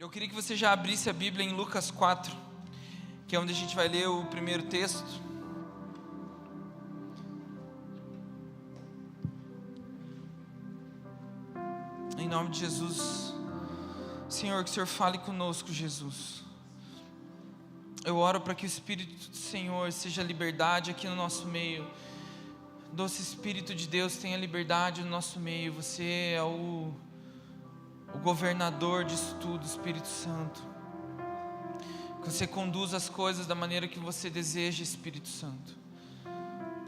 Eu queria que você já abrisse a Bíblia em Lucas 4, que é onde a gente vai ler o primeiro texto. Em nome de Jesus. Senhor, que o Senhor fale conosco, Jesus. Eu oro para que o Espírito do Senhor seja liberdade aqui no nosso meio. Doce Espírito de Deus, tenha liberdade no nosso meio. Você é o governador disso tudo, Espírito Santo. Que você conduza as coisas da maneira que você deseja, Espírito Santo.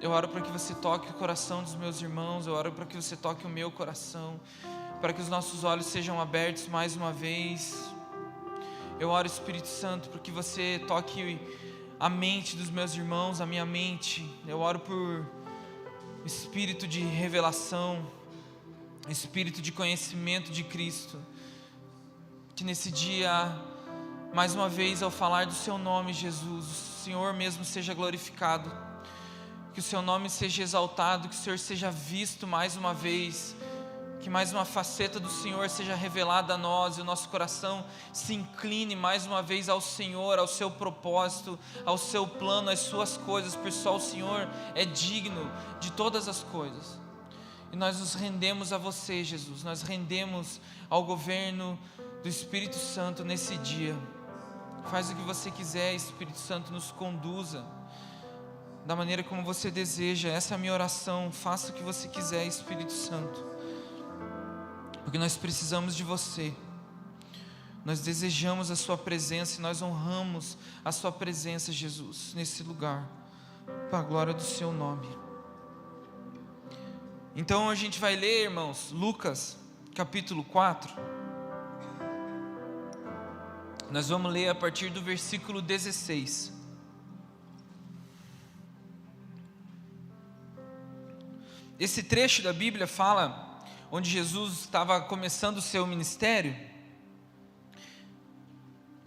Eu oro para que você toque o coração dos meus irmãos. Eu oro para que você toque o meu coração, para que os nossos olhos sejam abertos mais uma vez. Eu oro, Espírito Santo, para que você toque a mente dos meus irmãos, a minha mente. Eu oro por espírito de revelação, espírito de conhecimento de Cristo. Que nesse dia, mais uma vez, ao falar do seu nome, Jesus, o Senhor mesmo seja glorificado. Que o seu nome seja exaltado, que o Senhor seja visto mais uma vez. Que mais uma faceta do Senhor seja revelada a nós, e o nosso coração se incline mais uma vez ao Senhor, ao seu propósito, ao seu plano, às suas coisas, porque só o Senhor é digno de todas as coisas. E nós nos rendemos a você, Jesus, nós rendemos ao governo do Espírito Santo nesse dia. Faz o que você quiser, Espírito Santo, nos conduza da maneira como você deseja. Essa é a minha oração. Faça o que você quiser, Espírito Santo, porque nós precisamos de você. Nós desejamos a sua presença e nós honramos a sua presença, Jesus, nesse lugar, para a glória do seu nome. Então a gente vai ler, irmãos, Lucas capítulo 4. Nós vamos ler a partir do versículo 16. Esse trecho da Bíblia fala onde Jesus estava começando o seu ministério.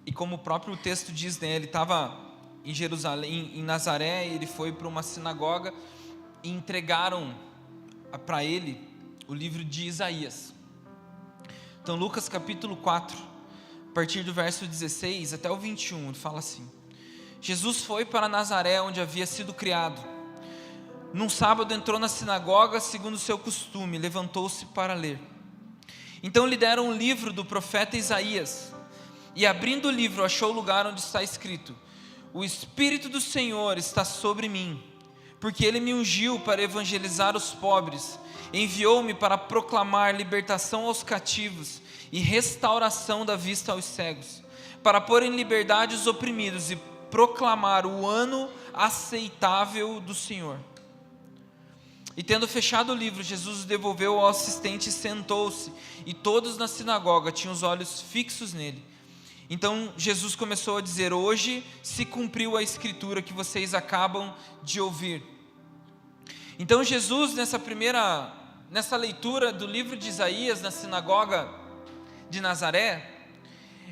E como o próprio texto diz, né, ele estava em Jerusalém, em Nazaré, e ele foi para uma sinagoga e entregaram para ele o livro de Isaías. Então Lucas capítulo 4, a partir do verso 16 até o 21, ele fala assim: Jesus foi para Nazaré, onde havia sido criado. Num sábado entrou na sinagoga, segundo o seu costume, levantou-se para ler. Então lhe deram um livro do profeta Isaías, e abrindo o livro achou o lugar onde está escrito: O Espírito do Senhor está sobre mim, porque Ele me ungiu para evangelizar os pobres, enviou-me para proclamar libertação aos cativos e restauração da vista aos cegos, para pôr em liberdade os oprimidos e proclamar o ano aceitável do Senhor. E tendo fechado o livro, Jesus o devolveu ao assistente e sentou-se, e todos na sinagoga tinham os olhos fixos nele. Então Jesus começou a dizer: hoje se cumpriu a escritura que vocês acabam de ouvir. Então Jesus, nessa leitura do livro de Isaías na sinagoga de Nazaré,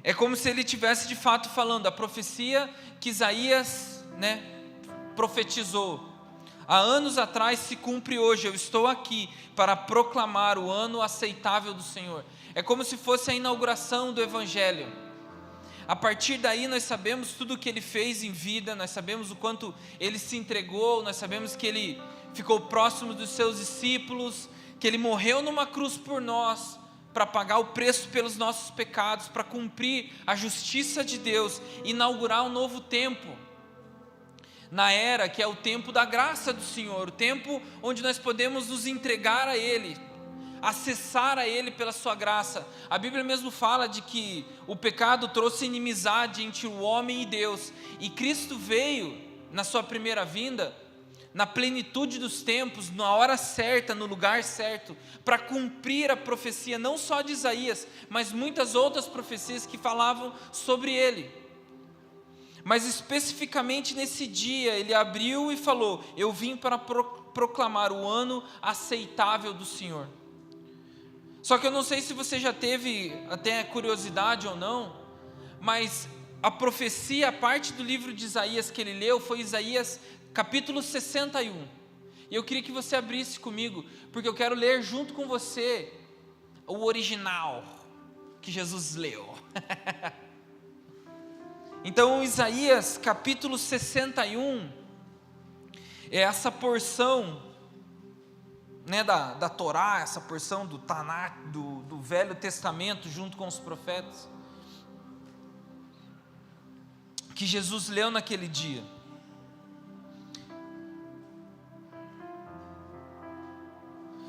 é como se ele estivesse de fato falando a profecia que Isaías, profetizou há anos atrás, se cumpre hoje. Eu estou aqui para proclamar o ano aceitável do Senhor. É como se fosse a inauguração do Evangelho. A partir daí nós sabemos tudo o que Ele fez em vida, nós sabemos o quanto Ele se entregou, nós sabemos que Ele ficou próximo dos seus discípulos, que Ele morreu numa cruz por nós, para pagar o preço pelos nossos pecados, para cumprir a justiça de Deus, inaugurar um novo tempo, na era que é o tempo da graça do Senhor, o tempo onde nós podemos nos entregar a Ele, acessar a Ele pela sua graça. A Bíblia mesmo fala de que o pecado trouxe inimizade entre o homem e Deus, e Cristo veio na sua primeira vinda, na plenitude dos tempos, na hora certa, no lugar certo, para cumprir a profecia não só de Isaías, mas muitas outras profecias que falavam sobre Ele. Mas especificamente nesse dia, Ele abriu e falou: eu vim para proclamar o ano aceitável do Senhor. Só que eu não sei se você já teve até curiosidade ou não, mas a profecia, a parte do livro de Isaías que ele leu, foi Isaías capítulo 61. E eu queria que você abrisse comigo, porque eu quero ler junto com você o original. que Jesus leu. Então, Isaías capítulo 61 é essa porção, né, da Torá, essa porção do Tanakh, do Velho Testamento, junto com os profetas, que Jesus leu naquele dia.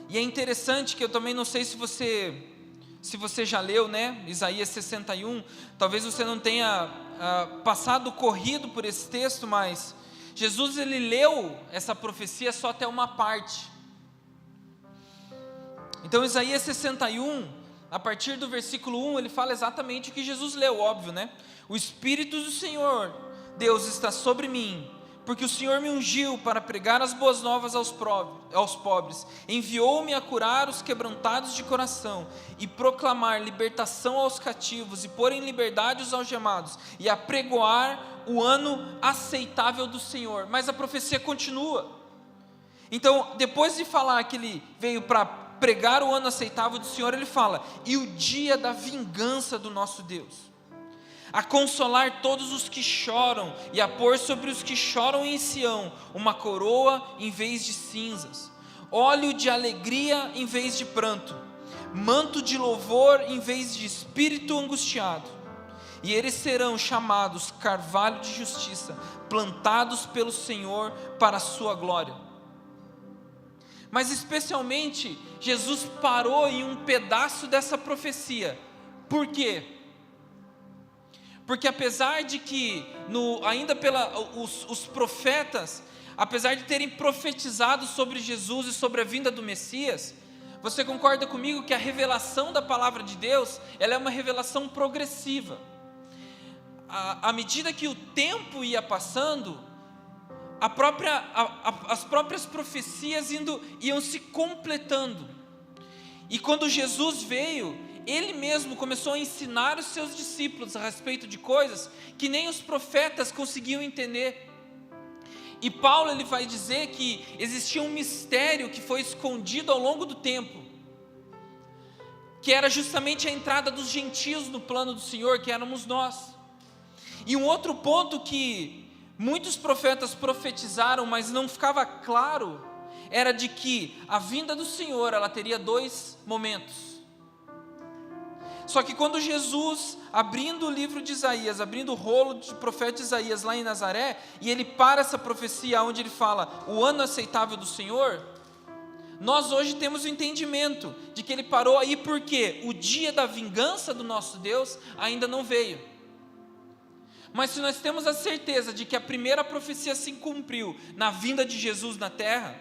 E é interessante que eu também não sei se você já leu, né, Isaías 61, talvez você não tenha passado corrido por esse texto, mas Jesus ele leu essa profecia só até uma parte. Então Isaías 61, a partir do versículo 1, ele fala exatamente o que Jesus leu, óbvio, né? O Espírito do Senhor, Deus, está sobre mim, porque o Senhor me ungiu para pregar as boas novas aos pobres, enviou-me a curar os quebrantados de coração, e proclamar libertação aos cativos, e pôr em liberdade os algemados, e apregoar o ano aceitável do Senhor. Mas a profecia continua. Então, depois de falar que ele veio para pregar o ano aceitável do Senhor, ele fala, e o dia da vingança do nosso Deus, a consolar todos os que choram, e a pôr sobre os que choram em Sião uma coroa em vez de cinzas, óleo de alegria em vez de pranto, manto de louvor em vez de espírito angustiado. E eles serão chamados carvalho de justiça, plantados pelo Senhor para a sua glória. Mas especialmente, Jesus parou em um pedaço dessa profecia. Por quê? Porque apesar de que, ainda os profetas, apesar de terem profetizado sobre Jesus e sobre a vinda do Messias, você concorda comigo que a revelação da palavra de Deus, ela é uma revelação progressiva. À medida que o tempo ia passando, as próprias profecias iam se completando. E quando Jesus veio, ele mesmo começou a ensinar os seus discípulos a respeito de coisas que nem os profetas conseguiam entender. E Paulo ele vai dizer que existia um mistério que foi escondido ao longo do tempo, que era justamente a entrada dos gentios no plano do Senhor, que éramos nós. E um outro ponto que muitos profetas profetizaram, mas não ficava claro, era de que a vinda do Senhor, ela teria 2 momentos. Só que quando Jesus, abrindo o livro de Isaías, abrindo o rolo do profeta Isaías lá em Nazaré, e ele para essa profecia onde ele fala, o ano aceitável do Senhor, nós hoje temos o entendimento de que ele parou aí porque o dia da vingança do nosso Deus ainda não veio. Mas se nós temos a certeza de que a primeira profecia se cumpriu na vinda de Jesus na terra,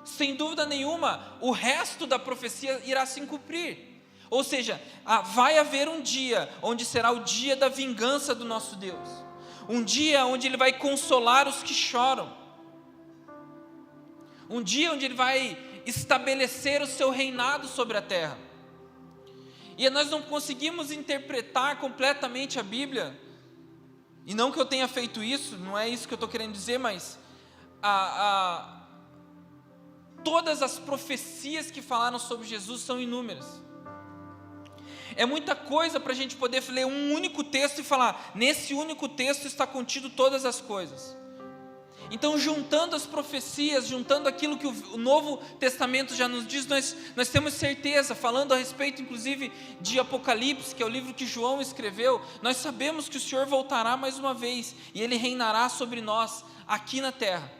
sem dúvida nenhuma, o resto da profecia irá se cumprir. Ou seja, vai haver um dia onde será o dia da vingança do nosso Deus. Um dia onde Ele vai consolar os que choram. Um dia onde Ele vai estabelecer o seu reinado sobre a terra. E nós não conseguimos interpretar completamente a Bíblia. E não que eu tenha feito isso, não é isso que eu estou querendo dizer, mas todas as profecias que falaram sobre Jesus são inúmeras. É muita coisa para a gente poder ler um único texto e falar, nesse único texto está contido todas as coisas. Então, juntando as profecias, juntando aquilo que o Novo Testamento já nos diz, nós temos certeza, falando a respeito inclusive de Apocalipse, que é o livro que João escreveu, nós sabemos que o Senhor voltará mais uma vez, e Ele reinará sobre nós, aqui na terra.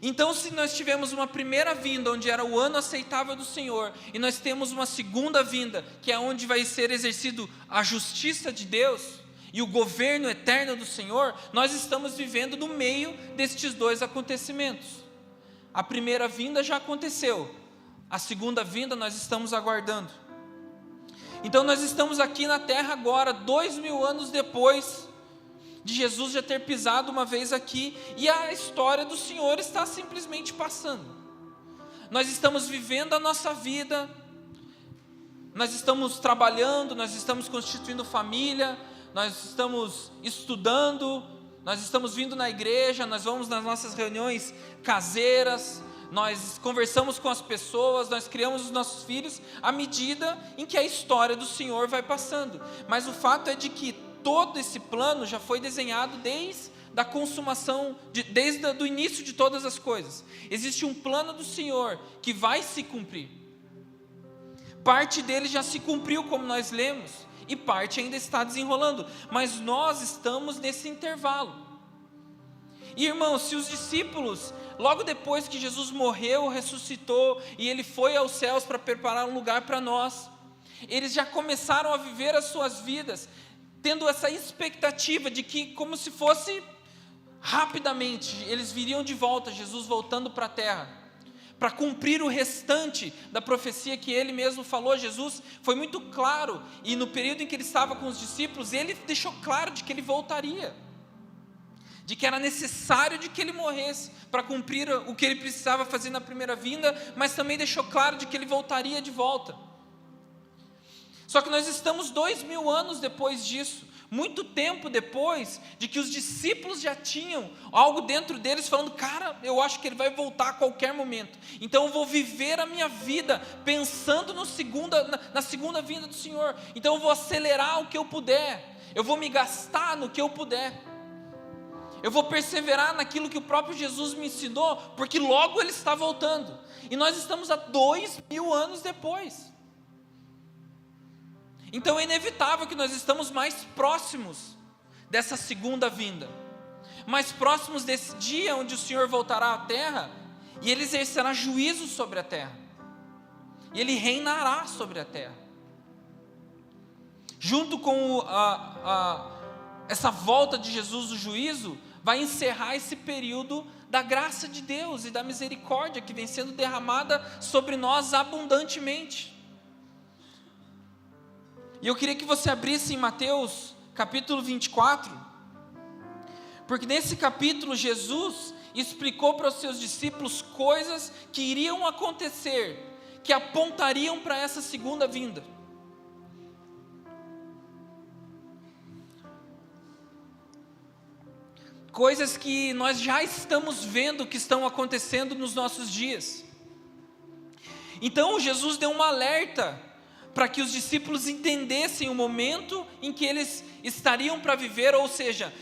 Então, se nós tivemos uma primeira vinda, onde era o ano aceitável do Senhor, e nós temos uma segunda vinda, que é onde vai ser exercido a justiça de Deus, e o governo eterno do Senhor, nós estamos vivendo no meio destes 2 acontecimentos. A primeira vinda já aconteceu, a segunda vinda nós estamos aguardando. Então nós estamos aqui na terra agora, 2000 anos depois de Jesus já ter pisado uma vez aqui, e a história do Senhor está simplesmente passando. Nós estamos vivendo a nossa vida, nós estamos trabalhando, nós estamos constituindo família, nós estamos estudando, nós estamos vindo na igreja, nós vamos nas nossas reuniões caseiras, nós conversamos com as pessoas, nós criamos os nossos filhos à medida em que a história do Senhor vai passando. Mas o fato é de que todo esse plano já foi desenhado desde a consumação, desde o início de todas as coisas. Existe um plano do Senhor que vai se cumprir. Parte dele já se cumpriu, como nós lemos, e parte ainda está desenrolando, mas nós estamos nesse intervalo. E irmãos, se os discípulos, logo depois que Jesus morreu, ressuscitou e ele foi aos céus para preparar um lugar para nós, eles já começaram a viver as suas vidas tendo essa expectativa de que, como se fosse rapidamente, eles viriam de volta, Jesus voltando para a terra, para cumprir o restante da profecia que ele mesmo falou. Jesus foi muito claro, e no período em que ele estava com os discípulos, ele deixou claro de que ele voltaria, de que era necessário de que ele morresse, para cumprir o que ele precisava fazer na primeira vinda, mas também deixou claro de que ele voltaria de volta. Só que nós estamos 2000 anos depois disso, muito tempo depois de que os discípulos já tinham algo dentro deles falando: cara, eu acho que ele vai voltar a qualquer momento, então eu vou viver a minha vida pensando na segunda vinda do Senhor, então eu vou acelerar o que eu puder, eu vou me gastar no que eu puder, eu vou perseverar naquilo que o próprio Jesus me ensinou, porque logo ele está voltando, e nós estamos a 2000 anos depois. Então é inevitável que nós estamos mais próximos dessa segunda vinda, mais próximos desse dia onde o Senhor voltará à terra, e Ele exercerá juízo sobre a terra, e Ele reinará sobre a terra. Junto com essa volta de Jesus do juízo, vai encerrar esse período da graça de Deus e da misericórdia que vem sendo derramada sobre nós abundantemente. E eu queria que você abrisse em Mateus capítulo 24, porque nesse capítulo Jesus explicou para os seus discípulos coisas que iriam acontecer, que apontariam para essa segunda vinda. Coisas que nós já estamos vendo que estão acontecendo nos nossos dias. Então Jesus deu um alerta para que os discípulos entendessem o momento em que eles estariam para viver, ou seja,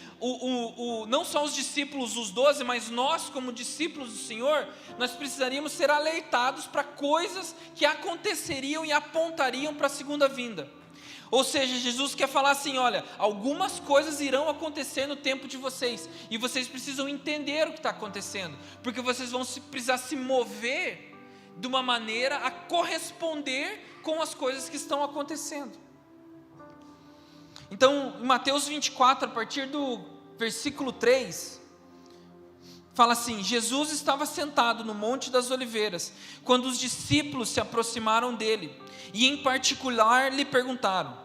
não só os discípulos, os 12, mas nós como discípulos do Senhor, nós precisaríamos ser alertados para coisas que aconteceriam e apontariam para a segunda vinda. Ou seja, Jesus quer falar assim: olha, algumas coisas irão acontecer no tempo de vocês, e vocês precisam entender o que está acontecendo, porque vocês vão precisar se mover de uma maneira a corresponder com as coisas que estão acontecendo. Então, em Mateus 24, a partir do versículo 3, fala assim: Jesus estava sentado no Monte das Oliveiras, quando os discípulos se aproximaram dele, e em particular lhe perguntaram: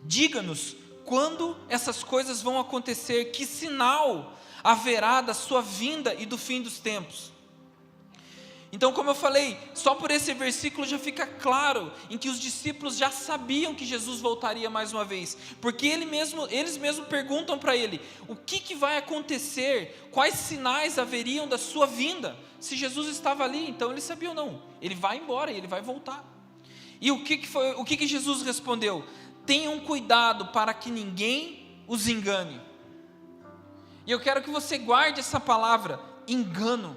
diga-nos, quando essas coisas vão acontecer? Que sinal haverá da sua vinda e do fim dos tempos? Então, como eu falei, só por esse versículo já fica claro em que os discípulos já sabiam que Jesus voltaria mais uma vez, porque eles mesmos perguntam para ele: o que vai acontecer? Quais sinais haveriam da sua vinda? Se Jesus estava ali, então eles sabiam: não, ele vai embora, ele vai voltar. E o que Jesus respondeu? Tenham cuidado para que ninguém os engane. E eu quero que você guarde essa palavra, engano,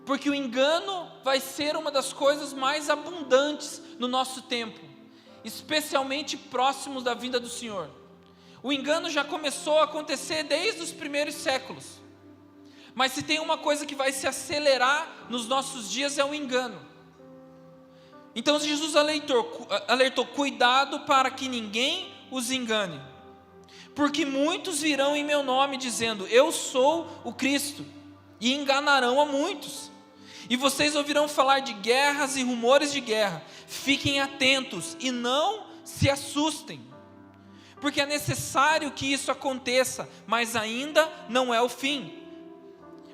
porque o engano vai ser uma das coisas mais abundantes no nosso tempo, especialmente próximos da vinda do Senhor. O engano já começou a acontecer desde os primeiros séculos, mas se tem uma coisa que vai se acelerar nos nossos dias, é o engano. Então Jesus alertou: cuidado para que ninguém os engane, porque muitos virão em meu nome dizendo: eu sou o Cristo, e enganarão a muitos. E vocês ouvirão falar de guerras e rumores de guerra. Fiquem atentos e não se assustem, porque é necessário que isso aconteça, mas ainda não é o fim.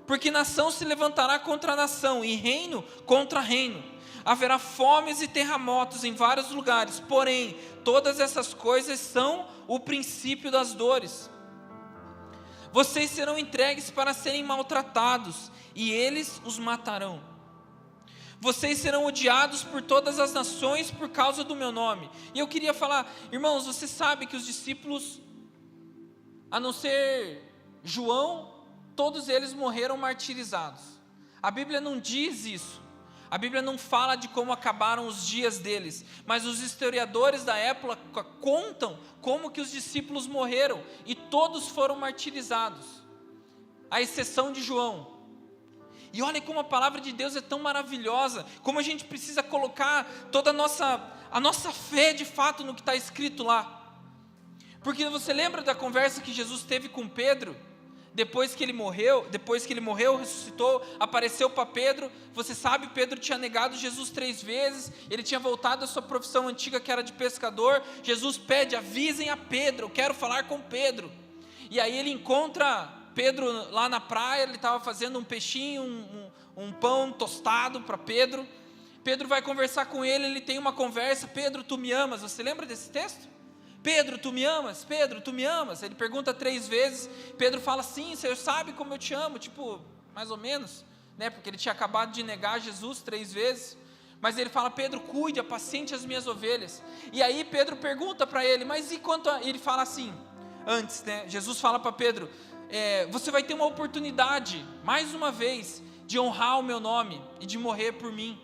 Porque nação se levantará contra nação e reino contra reino. Haverá fomes e terremotos em vários lugares, porém todas essas coisas são o princípio das dores. Vocês serão entregues para serem maltratados, e eles os matarão. Vocês serão odiados por todas as nações por causa do meu nome. E eu queria falar, irmãos, você sabe que os discípulos, a não ser João, todos eles morreram martirizados. A Bíblia não diz isso. A Bíblia não fala de como acabaram os dias deles, mas os historiadores da época contam como que os discípulos morreram, e todos foram martirizados, à exceção de João. E olha como a palavra de Deus é tão maravilhosa, como a gente precisa colocar toda a nossa fé de fato no que está escrito lá. Porque você lembra da conversa que Jesus teve com Pedro? Depois que ele morreu, ressuscitou, apareceu para Pedro. Você sabe, Pedro tinha negado Jesus 3 vezes, ele tinha voltado à sua profissão antiga, que era de pescador. Jesus pede, avisem a Pedro, eu quero falar com Pedro. E aí ele encontra Pedro lá na praia, ele estava fazendo um peixinho, um pão tostado para Pedro. Pedro vai conversar com ele, ele tem uma conversa: Pedro, tu me amas? Você lembra desse texto? Pedro, tu me amas? Pedro, tu me amas? Ele pergunta 3 vezes, Pedro fala: sim, Senhor sabe como eu te amo, tipo, mais ou menos, né? Porque ele tinha acabado de negar Jesus 3 vezes, mas ele fala: Pedro, cuide, apacente as minhas ovelhas. E aí Pedro pergunta para ele: mas e quanto a... Ele fala assim, antes, né? Jesus fala para Pedro: você vai ter uma oportunidade, mais uma vez, de honrar o meu nome e de morrer por mim.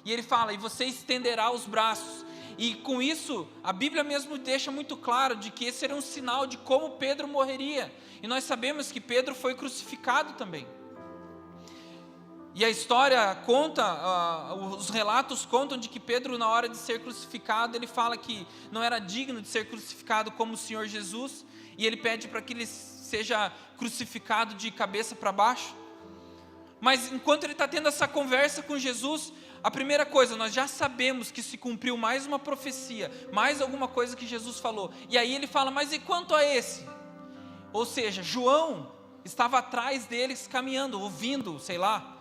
E ele fala: e você estenderá os braços. E com isso, a Bíblia mesmo deixa muito claro de que esse era um sinal de como Pedro morreria. E nós sabemos que Pedro foi crucificado também. E a história conta, os relatos contam de que Pedro, na hora de ser crucificado, ele fala que não era digno de ser crucificado como o Senhor Jesus, e ele pede para que ele seja crucificado de cabeça para baixo. Mas enquanto ele está tendo essa conversa com Jesus, a primeira coisa, nós já sabemos que se cumpriu mais uma profecia, mais alguma coisa que Jesus falou. E aí ele fala: mas e quanto a esse? Ou seja, João estava atrás deles caminhando, ouvindo, sei lá.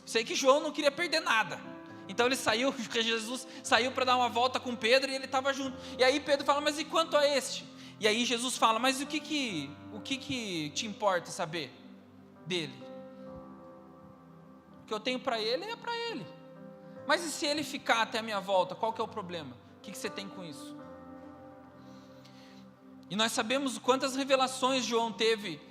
Sei que João não queria perder nada. Então ele saiu, Jesus saiu para dar uma volta com Pedro e ele estava junto. E aí Pedro fala: mas e quanto a este? E aí Jesus fala: mas o que te importa saber dele? O que eu tenho para ele é para ele. Mas e se ele ficar até a minha volta, qual que é o problema? O que você tem com isso? E nós sabemos quantas revelações João teve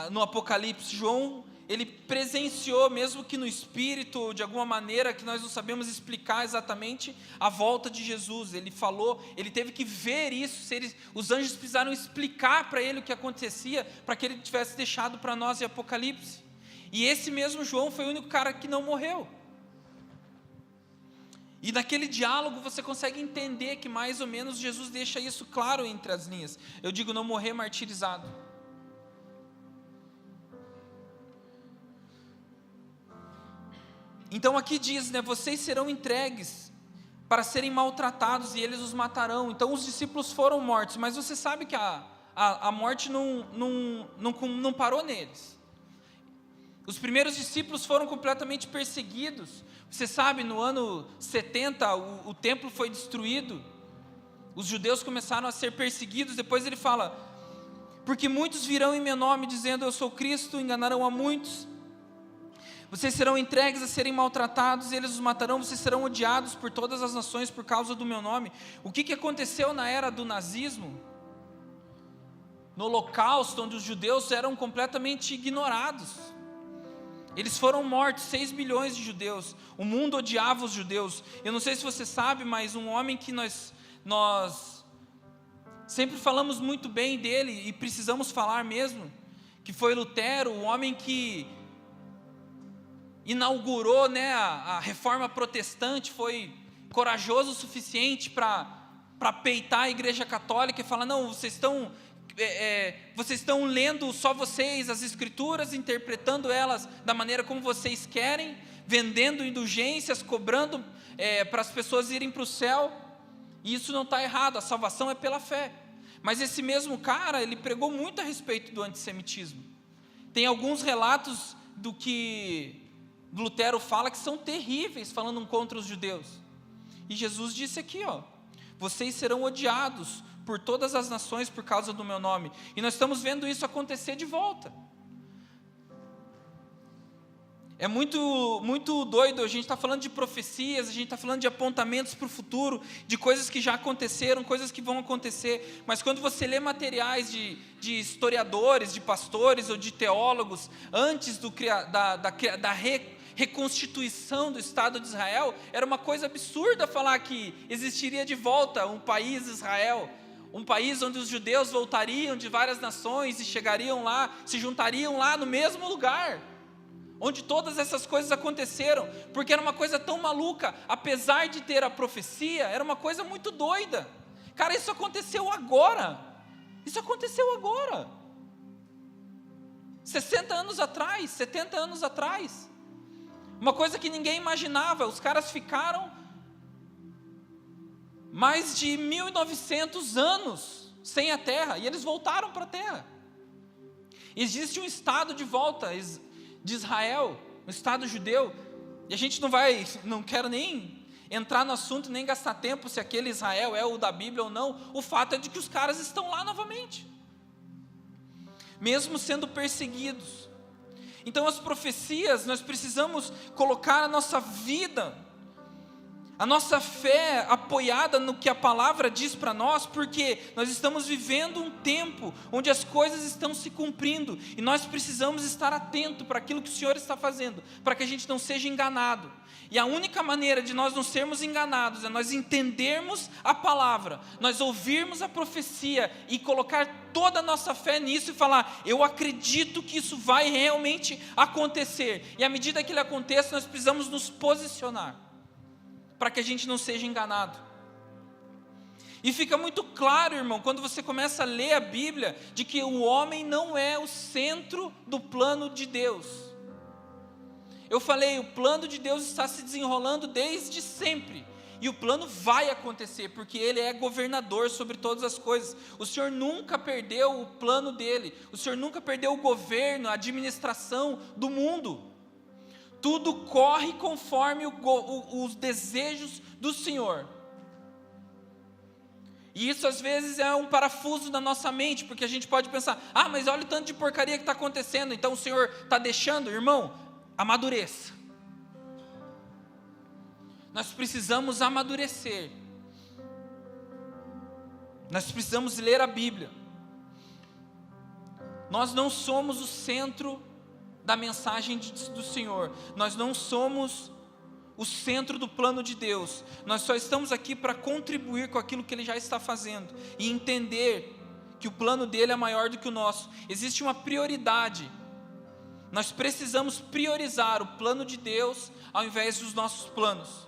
no Apocalipse. João, ele presenciou, mesmo que no Espírito, de alguma maneira, que nós não sabemos explicar exatamente, a volta de Jesus. Ele falou, ele teve que ver isso, os anjos precisaram explicar para ele o que acontecia, para que ele tivesse deixado para nós em Apocalipse. E esse mesmo João foi o único cara que não morreu. E naquele diálogo você consegue entender que mais ou menos Jesus deixa isso claro entre as linhas. Eu digo, não morrer martirizado. Então aqui diz, né, vocês serão entregues para serem maltratados e eles os matarão. Então os discípulos foram mortos, mas você sabe que a morte não parou neles. Os primeiros discípulos foram completamente perseguidos. Você sabe, no ano 70, o templo foi destruído. Os judeus começaram a ser perseguidos. Depois ele fala: porque muitos virão em meu nome dizendo eu sou Cristo, enganarão a muitos. Vocês serão entregues a serem maltratados, e eles os matarão. Vocês serão odiados por todas as nações por causa do meu nome. O que aconteceu na era do nazismo? No Holocausto, onde os judeus eram completamente ignorados. Eles foram mortos, 6 milhões de judeus. O mundo odiava os judeus. Eu não sei se você sabe, mas um homem que nós sempre falamos muito bem dele, e precisamos falar mesmo, que foi Lutero, o homem que inaugurou, né, a reforma protestante, foi corajoso o suficiente para peitar a igreja católica e falar: não, vocês estão lendo só vocês as escrituras, interpretando elas da maneira como vocês querem, vendendo indulgências, cobrando para as pessoas irem para o céu. E isso não está errado, a salvação é pela fé. Mas esse mesmo cara, ele pregou muito a respeito do antissemitismo. Tem alguns relatos do que Lutero fala que são terríveis, falando contra os judeus. E Jesus disse aqui, vocês serão odiados por todas as nações por causa do meu nome. E nós estamos vendo isso acontecer de volta. É muito doido, a gente está falando de profecias, a gente está falando de apontamentos para o futuro, de coisas que já aconteceram, coisas que vão acontecer, mas quando você lê materiais de historiadores, de pastores ou de teólogos, antes da reconstituição do Estado de Israel, era uma coisa absurda falar que existiria de volta um país Israel, um país onde os judeus voltariam de várias nações e chegariam lá, se juntariam lá no mesmo lugar, onde todas essas coisas aconteceram, porque era uma coisa tão maluca, apesar de ter a profecia, era uma coisa muito doida. Cara, isso aconteceu agora, 60 anos atrás, 70 anos atrás, uma coisa que ninguém imaginava. Os caras ficaram mais de 1900 anos sem a terra, e eles voltaram para a terra. Existe um estado de volta de Israel, um estado judeu, e a gente não quero nem entrar no assunto, nem gastar tempo se aquele Israel é o da Bíblia ou não. O fato é de que os caras estão lá novamente, mesmo sendo perseguidos. Então as profecias, nós precisamos colocar a nossa vida, a nossa fé apoiada no que a palavra diz para nós, porque nós estamos vivendo um tempo onde as coisas estão se cumprindo, e nós precisamos estar atento para aquilo que o Senhor está fazendo, para que a gente não seja enganado. E a única maneira de nós não sermos enganados é nós entendermos a palavra, nós ouvirmos a profecia e colocar toda a nossa fé nisso e falar: eu acredito que isso vai realmente acontecer. E à medida que ele aconteça, nós precisamos nos posicionar, para que a gente não seja enganado. E fica muito claro, irmão, quando você começa a ler a Bíblia, de que o homem não é o centro do plano de Deus. Eu falei, o plano de Deus está se desenrolando desde sempre, e o plano vai acontecer, porque Ele é governador sobre todas as coisas. O Senhor nunca perdeu o plano dEle, o Senhor nunca perdeu o governo, a administração do mundo. Tudo corre conforme os desejos do Senhor. E isso às vezes é um parafuso na nossa mente, porque a gente pode pensar: ah, mas olha o tanto de porcaria que está acontecendo, então o Senhor está deixando. Irmão, amadureça. Nós precisamos amadurecer. Nós precisamos ler a Bíblia. Nós não somos o centro da mensagem do Senhor, nós não somos o centro do plano de Deus, nós só estamos aqui para contribuir com aquilo que Ele já está fazendo, e entender que o plano dEle é maior do que o nosso. Existe uma prioridade, nós precisamos priorizar o plano de Deus, ao invés dos nossos planos.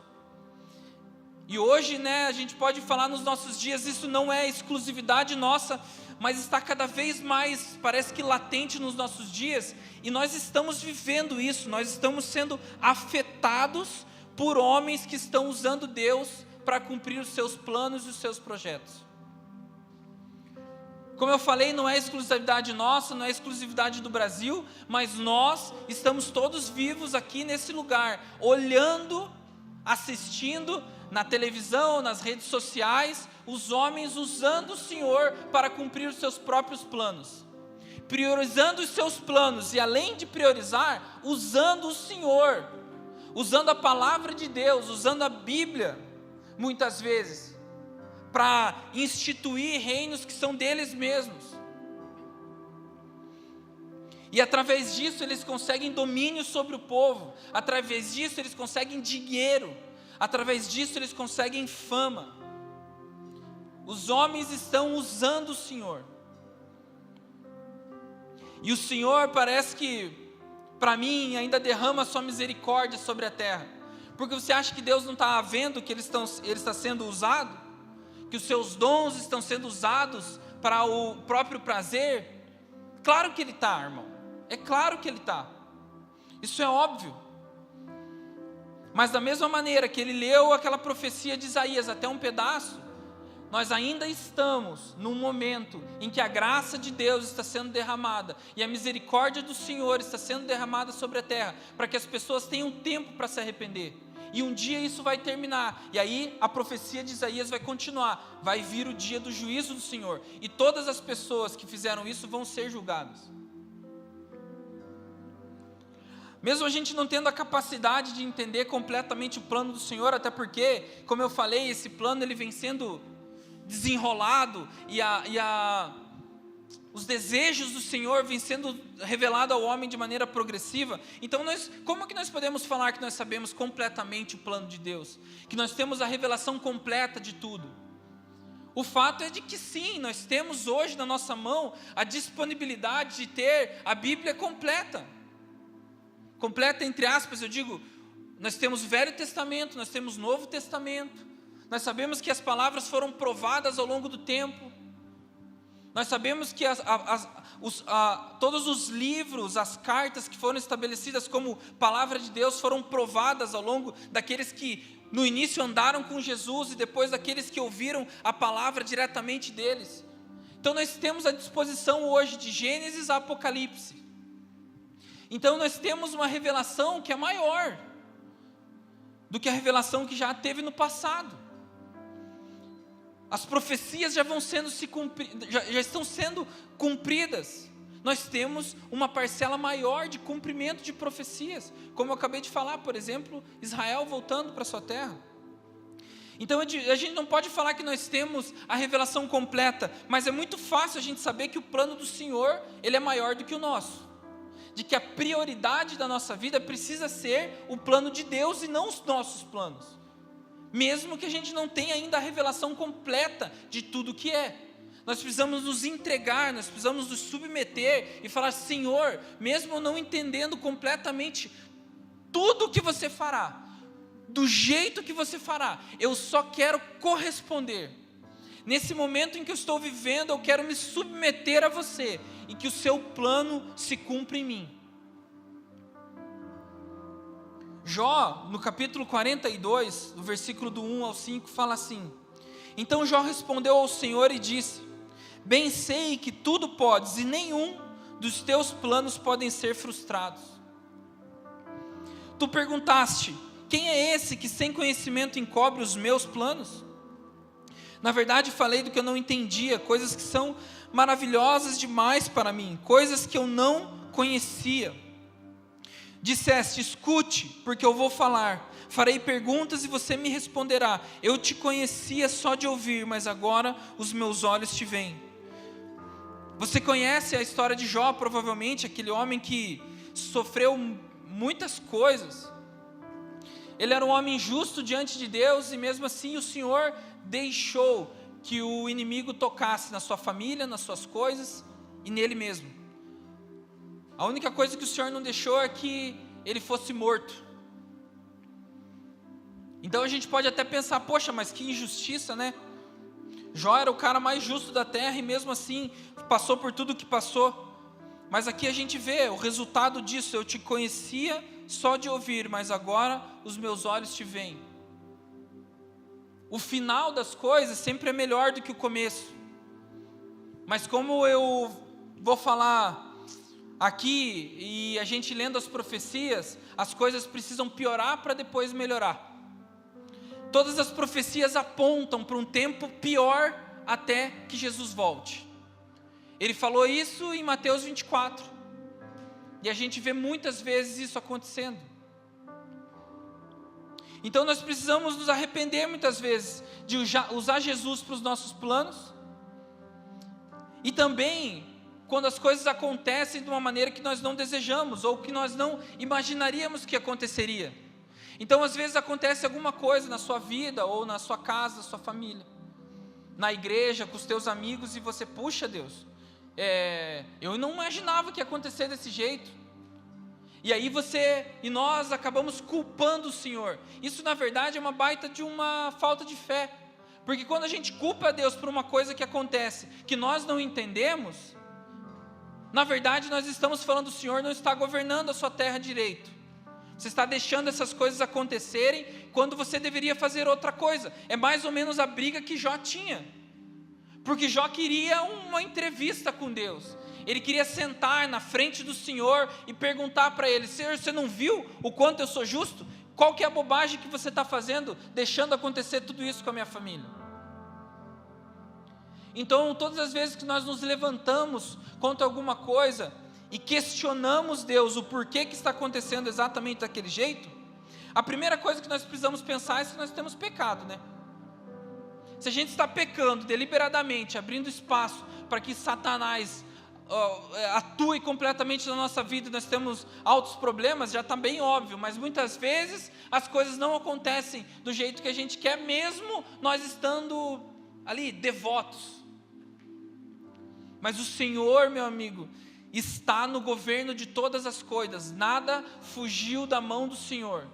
E hoje, a gente pode falar nos nossos dias, isso não é exclusividade nossa, mas está cada vez mais, parece que latente nos nossos dias, e nós estamos vivendo isso, nós estamos sendo afetados por homens que estão usando Deus para cumprir os seus planos e os seus projetos. Como eu falei, não é exclusividade nossa, não é exclusividade do Brasil, mas nós estamos todos vivos aqui nesse lugar, olhando, assistindo na televisão, nas redes sociais, os homens usando o Senhor para cumprir os seus próprios planos, priorizando os seus planos, e além de priorizar, usando o Senhor, usando a palavra de Deus, usando a Bíblia, muitas vezes, para instituir reinos que são deles mesmos. E através disso eles conseguem domínio sobre o povo, através disso eles conseguem dinheiro, através disso eles conseguem fama. Os homens estão usando o Senhor. E o Senhor parece que, para mim, ainda derrama a sua misericórdia sobre a terra. Porque você acha que Deus não está vendo que ele está sendo usado? Que os seus dons estão sendo usados para o próprio prazer? Claro que Ele está, irmão. É claro que Ele está. Isso é óbvio. Mas da mesma maneira que ele leu aquela profecia de Isaías até um pedaço, nós ainda estamos num momento em que a graça de Deus está sendo derramada, e a misericórdia do Senhor está sendo derramada sobre a terra, para que as pessoas tenham tempo para se arrepender. E um dia isso vai terminar. E aí a profecia de Isaías vai continuar. Vai vir o dia do juízo do Senhor. E todas as pessoas que fizeram isso vão ser julgadas. Mesmo a gente não tendo a capacidade de entender completamente o plano do Senhor, até porque, como eu falei, esse plano ele vem sendo desenrolado os desejos do Senhor vêm sendo revelados ao homem de maneira progressiva. Então como que nós podemos falar que nós sabemos completamente o plano de Deus? Que nós temos a revelação completa de tudo? O fato é de que sim, nós temos hoje na nossa mão a disponibilidade de ter a Bíblia completa. Completa entre aspas, eu digo, nós temos Velho Testamento, nós temos Novo Testamento. Nós sabemos que as palavras foram provadas ao longo do tempo. Nós sabemos que todos os livros, as cartas que foram estabelecidas como palavra de Deus foram provadas ao longo daqueles que no início andaram com Jesus e depois daqueles que ouviram a palavra diretamente deles. Então nós temos à disposição hoje de Gênesis a Apocalipse. Então nós temos uma revelação que é maior do que a revelação que já teve no passado. As profecias já estão sendo cumpridas. Nós temos uma parcela maior de cumprimento de profecias, como eu acabei de falar, por exemplo, Israel voltando para sua terra. Então a gente não pode falar que nós temos a revelação completa, mas é muito fácil a gente saber que o plano do Senhor, ele é maior do que o nosso. De que a prioridade da nossa vida precisa ser o plano de Deus e não os nossos planos. Mesmo que a gente não tenha ainda a revelação completa de tudo o que é. Nós precisamos nos entregar, nós precisamos nos submeter e falar: Senhor, mesmo eu não entendendo completamente tudo o que você fará, do jeito que você fará, eu só quero corresponder. Nesse momento em que eu estou vivendo, eu quero me submeter a você e que o seu plano se cumpra em mim. Jó, no capítulo 42, no versículo do 1 ao 5, fala assim: Então Jó respondeu ao Senhor e disse: Bem sei que tudo podes e nenhum dos teus planos podem ser frustrados. Tu perguntaste: Quem é esse que sem conhecimento encobre os meus planos? Na verdade falei do que eu não entendia, coisas que são maravilhosas demais para mim, coisas que eu não conhecia. Disseste: escute, porque eu vou falar. Farei perguntas e você me responderá. Eu te conhecia só de ouvir, mas agora os meus olhos te veem. Você conhece a história de Jó, provavelmente, aquele homem que sofreu muitas coisas. Ele era um homem justo diante de Deus e mesmo assim o Senhor deixou que o inimigo tocasse na sua família, nas suas coisas e nele mesmo. A única coisa que o Senhor não deixou é que ele fosse morto. Então a gente pode até pensar: poxa, mas que injustiça, né? Jó era o cara mais justo da terra e mesmo assim passou por tudo o que passou. Mas aqui a gente vê o resultado disso: eu te conhecia só de ouvir, mas agora os meus olhos te veem. O final das coisas sempre é melhor do que o começo. Mas como eu vou falar aqui, e a gente lendo as profecias, as coisas precisam piorar para depois melhorar. Todas as profecias apontam para um tempo pior até que Jesus volte. Ele falou isso em Mateus 24. E a gente vê muitas vezes isso acontecendo. Então nós precisamos nos arrepender muitas vezes de usar Jesus para os nossos planos. E também quando as coisas acontecem de uma maneira que nós não desejamos, ou que nós não imaginaríamos que aconteceria. Então às vezes acontece alguma coisa na sua vida, ou na sua casa, na sua família, na igreja, com os teus amigos, e você: puxa Deus, eu não imaginava que ia acontecer desse jeito. E aí nós acabamos culpando o Senhor. Isso na verdade é uma baita de uma falta de fé. Porque quando a gente culpa a Deus por uma coisa que acontece, que nós não entendemos, na verdade nós estamos falando: o Senhor não está governando a sua terra direito. Você está deixando essas coisas acontecerem quando você deveria fazer outra coisa. É mais ou menos a briga que Jó tinha. Porque Jó queria uma entrevista com Deus. Ele queria sentar na frente do Senhor e perguntar para ele: Senhor, você não viu o quanto eu sou justo? Qual que é a bobagem que você está fazendo, deixando acontecer tudo isso com a minha família? Então, todas as vezes que nós nos levantamos contra alguma coisa e questionamos Deus, o porquê que está acontecendo exatamente daquele jeito, a primeira coisa que nós precisamos pensar é se nós temos pecado, né? Se a gente está pecando deliberadamente, abrindo espaço para que Satanás atue completamente na nossa vida, nós temos altos problemas, já está bem óbvio, mas muitas vezes as coisas não acontecem do jeito que a gente quer, mesmo nós estando ali devotos. Mas o Senhor, meu amigo, está no governo de todas as coisas, nada fugiu da mão do Senhor.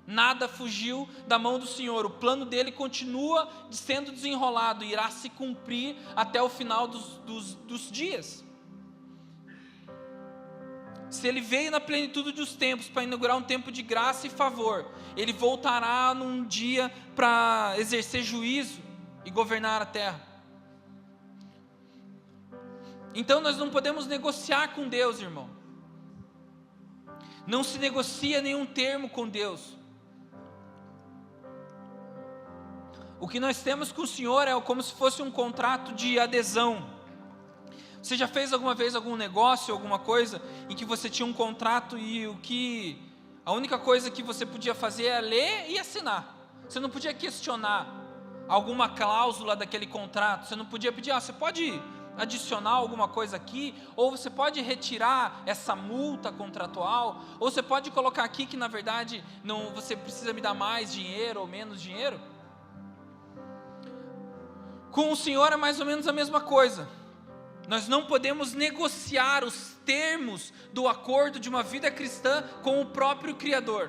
Nada fugiu da mão do Senhor, o plano dele continua sendo desenrolado, irá se cumprir até o final dos dias. Se ele veio na plenitude dos tempos para inaugurar um tempo de graça e favor, ele voltará num dia para exercer juízo e governar a terra. Então nós não podemos negociar com Deus, irmão. Não se negocia nenhum termo com Deus. O que nós temos com o Senhor é como se fosse um contrato de adesão. Você já fez alguma vez algum negócio, alguma coisa, em que você tinha um contrato e a única coisa que você podia fazer é ler e assinar. Você não podia questionar alguma cláusula daquele contrato. Você não podia pedir, você pode adicionar alguma coisa aqui, ou você pode retirar essa multa contratual, ou você pode colocar aqui que na verdade você precisa me dar mais dinheiro ou menos dinheiro. Com o Senhor é mais ou menos a mesma coisa. Nós não podemos negociar os termos do acordo de uma vida cristã com o próprio Criador.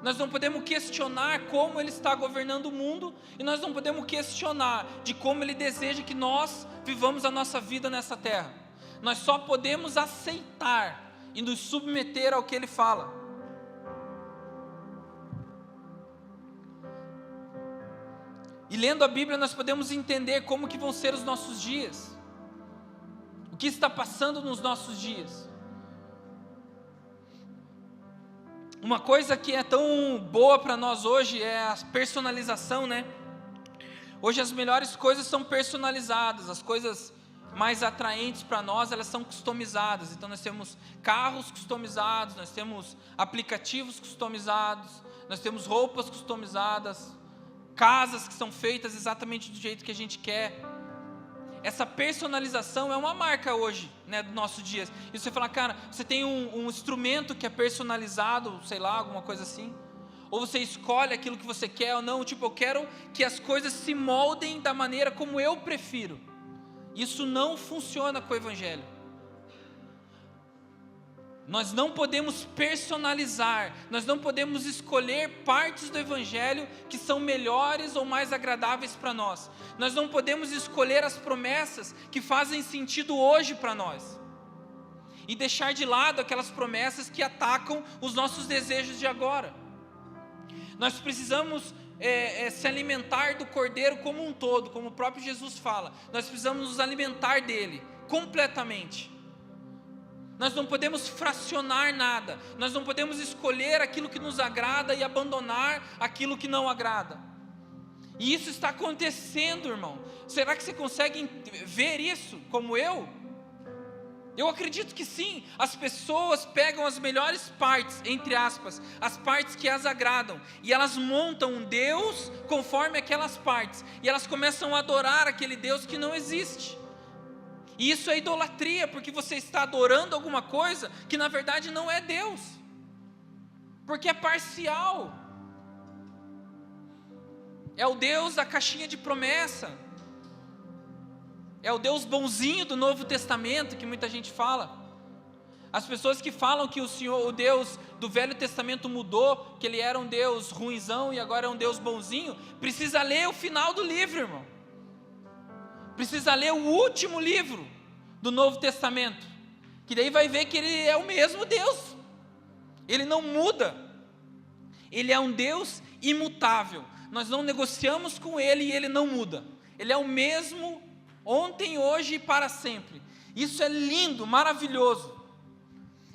Nós não podemos questionar como Ele está governando o mundo, e nós não podemos questionar de como Ele deseja que nós vivamos a nossa vida nessa terra. Nós só podemos aceitar e nos submeter ao que Ele fala. E lendo a Bíblia nós podemos entender como que vão ser os nossos dias. O que está passando nos nossos dias. Uma coisa que é tão boa para nós hoje é a personalização, né? Hoje as melhores coisas são personalizadas, as coisas mais atraentes para nós, elas são customizadas. Então nós temos carros customizados, nós temos aplicativos customizados, nós temos roupas customizadas, casas que são feitas exatamente do jeito que a gente quer. Essa personalização é uma marca hoje, né, do nosso dia. E você fala, cara, você tem um instrumento que é personalizado, sei lá, alguma coisa assim. Ou você escolhe aquilo que você quer ou não. Tipo, eu quero que as coisas se moldem da maneira como eu prefiro. Isso não funciona com o Evangelho. Nós não podemos personalizar, nós não podemos escolher partes do Evangelho que são melhores ou mais agradáveis para nós. Nós não podemos escolher as promessas que fazem sentido hoje para nós. E deixar de lado aquelas promessas que atacam os nossos desejos de agora. Nós precisamos se alimentar do Cordeiro como um todo, como o próprio Jesus fala. Nós precisamos nos alimentar dele completamente. Nós não podemos fracionar nada. Nós não podemos escolher aquilo que nos agrada e abandonar aquilo que não agrada. E isso está acontecendo, irmão. Será que você consegue ver isso como eu? Eu acredito que sim. As pessoas pegam as melhores partes, entre aspas, as partes que as agradam, e elas montam um Deus conforme aquelas partes, e elas começam a adorar aquele Deus que não existe. E isso é idolatria, porque você está adorando alguma coisa que na verdade não é Deus, porque é parcial. É o Deus da caixinha de promessa, é o Deus bonzinho do Novo Testamento que muita gente fala. As pessoas que falam que o Deus do Velho Testamento mudou, que ele era um Deus ruinzão e agora é um Deus bonzinho, precisa ler o final do livro, irmão. Precisa ler o último livro do Novo Testamento, que daí vai ver que ele é o mesmo Deus. Ele não muda. Ele é um Deus imutável. Nós não negociamos com ele e ele não muda. Ele é o mesmo ontem, hoje e para sempre. Isso é lindo, maravilhoso.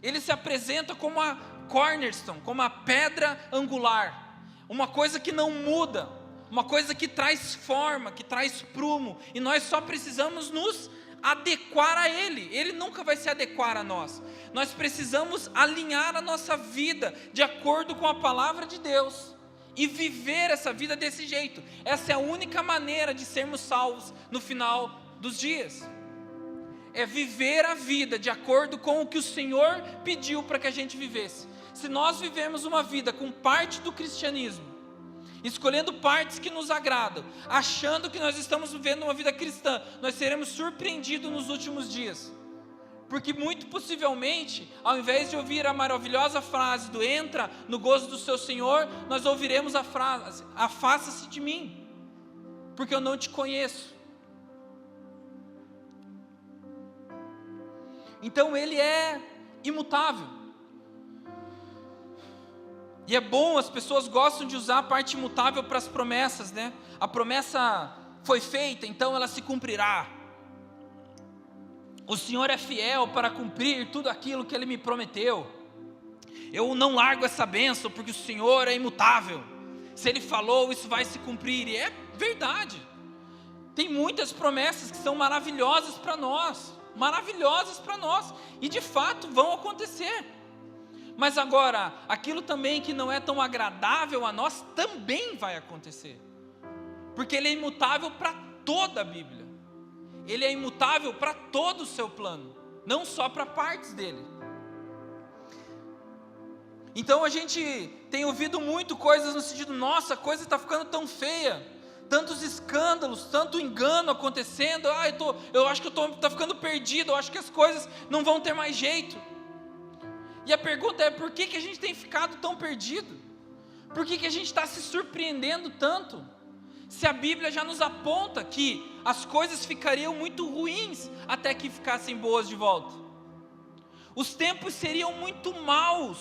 Ele se apresenta como a cornerstone, como a pedra angular. uma coisa que não muda, uma coisa que traz forma, que traz prumo, e nós só precisamos nos adequar a Ele. Ele nunca vai se adequar a nós. Nós precisamos alinhar a nossa vida de acordo com a palavra de Deus e viver essa vida desse jeito. Essa é a única maneira de sermos salvos no final dos dias. É viver a vida de acordo com o que o Senhor pediu para que a gente vivesse. Se nós vivemos uma vida com parte do cristianismo, escolhendo partes que nos agradam, achando que nós estamos vivendo uma vida cristã, nós seremos surpreendidos nos últimos dias. Porque muito possivelmente, ao invés de ouvir a maravilhosa frase do entra no gozo do seu Senhor, nós ouviremos a frase, afasta-se de mim, porque eu não te conheço. Então Ele é imutável. E é bom, as pessoas gostam de usar a parte imutável para as promessas, né? A promessa foi feita, então ela se cumprirá. O Senhor é fiel para cumprir tudo aquilo que Ele me prometeu. Eu não largo essa bênção, porque o Senhor é imutável. Se Ele falou, isso vai se cumprir. E é verdade. Tem muitas promessas que são maravilhosas para nós. Maravilhosas para nós. E de fato vão acontecer. Mas agora, aquilo também que não é tão agradável a nós, também vai acontecer. Porque Ele é imutável para toda a Bíblia. Ele é imutável para todo o seu plano, não só para partes dele. Então a gente tem ouvido muito coisas no sentido, nossa, a coisa está ficando tão feia, tantos escândalos, tanto engano acontecendo, eu acho que está ficando perdido, eu acho que as coisas não vão ter mais jeito. E a pergunta é, por que a gente tem ficado tão perdido? Por que a gente está se surpreendendo tanto? Se a Bíblia já nos aponta que as coisas ficariam muito ruins até que ficassem boas de volta. Os tempos seriam muito maus.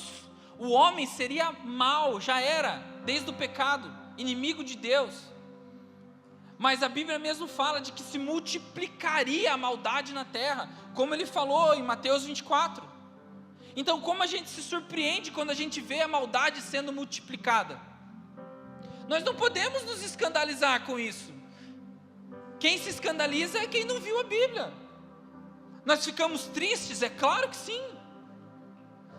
O homem seria mau, já era, desde o pecado, inimigo de Deus. Mas a Bíblia mesmo fala de que se multiplicaria a maldade na terra, como Ele falou em Mateus 24. Então, como a gente se surpreende quando a gente vê a maldade sendo multiplicada? Nós não podemos nos escandalizar com isso. Quem se escandaliza é quem não viu a Bíblia. Nós ficamos tristes? É claro que sim.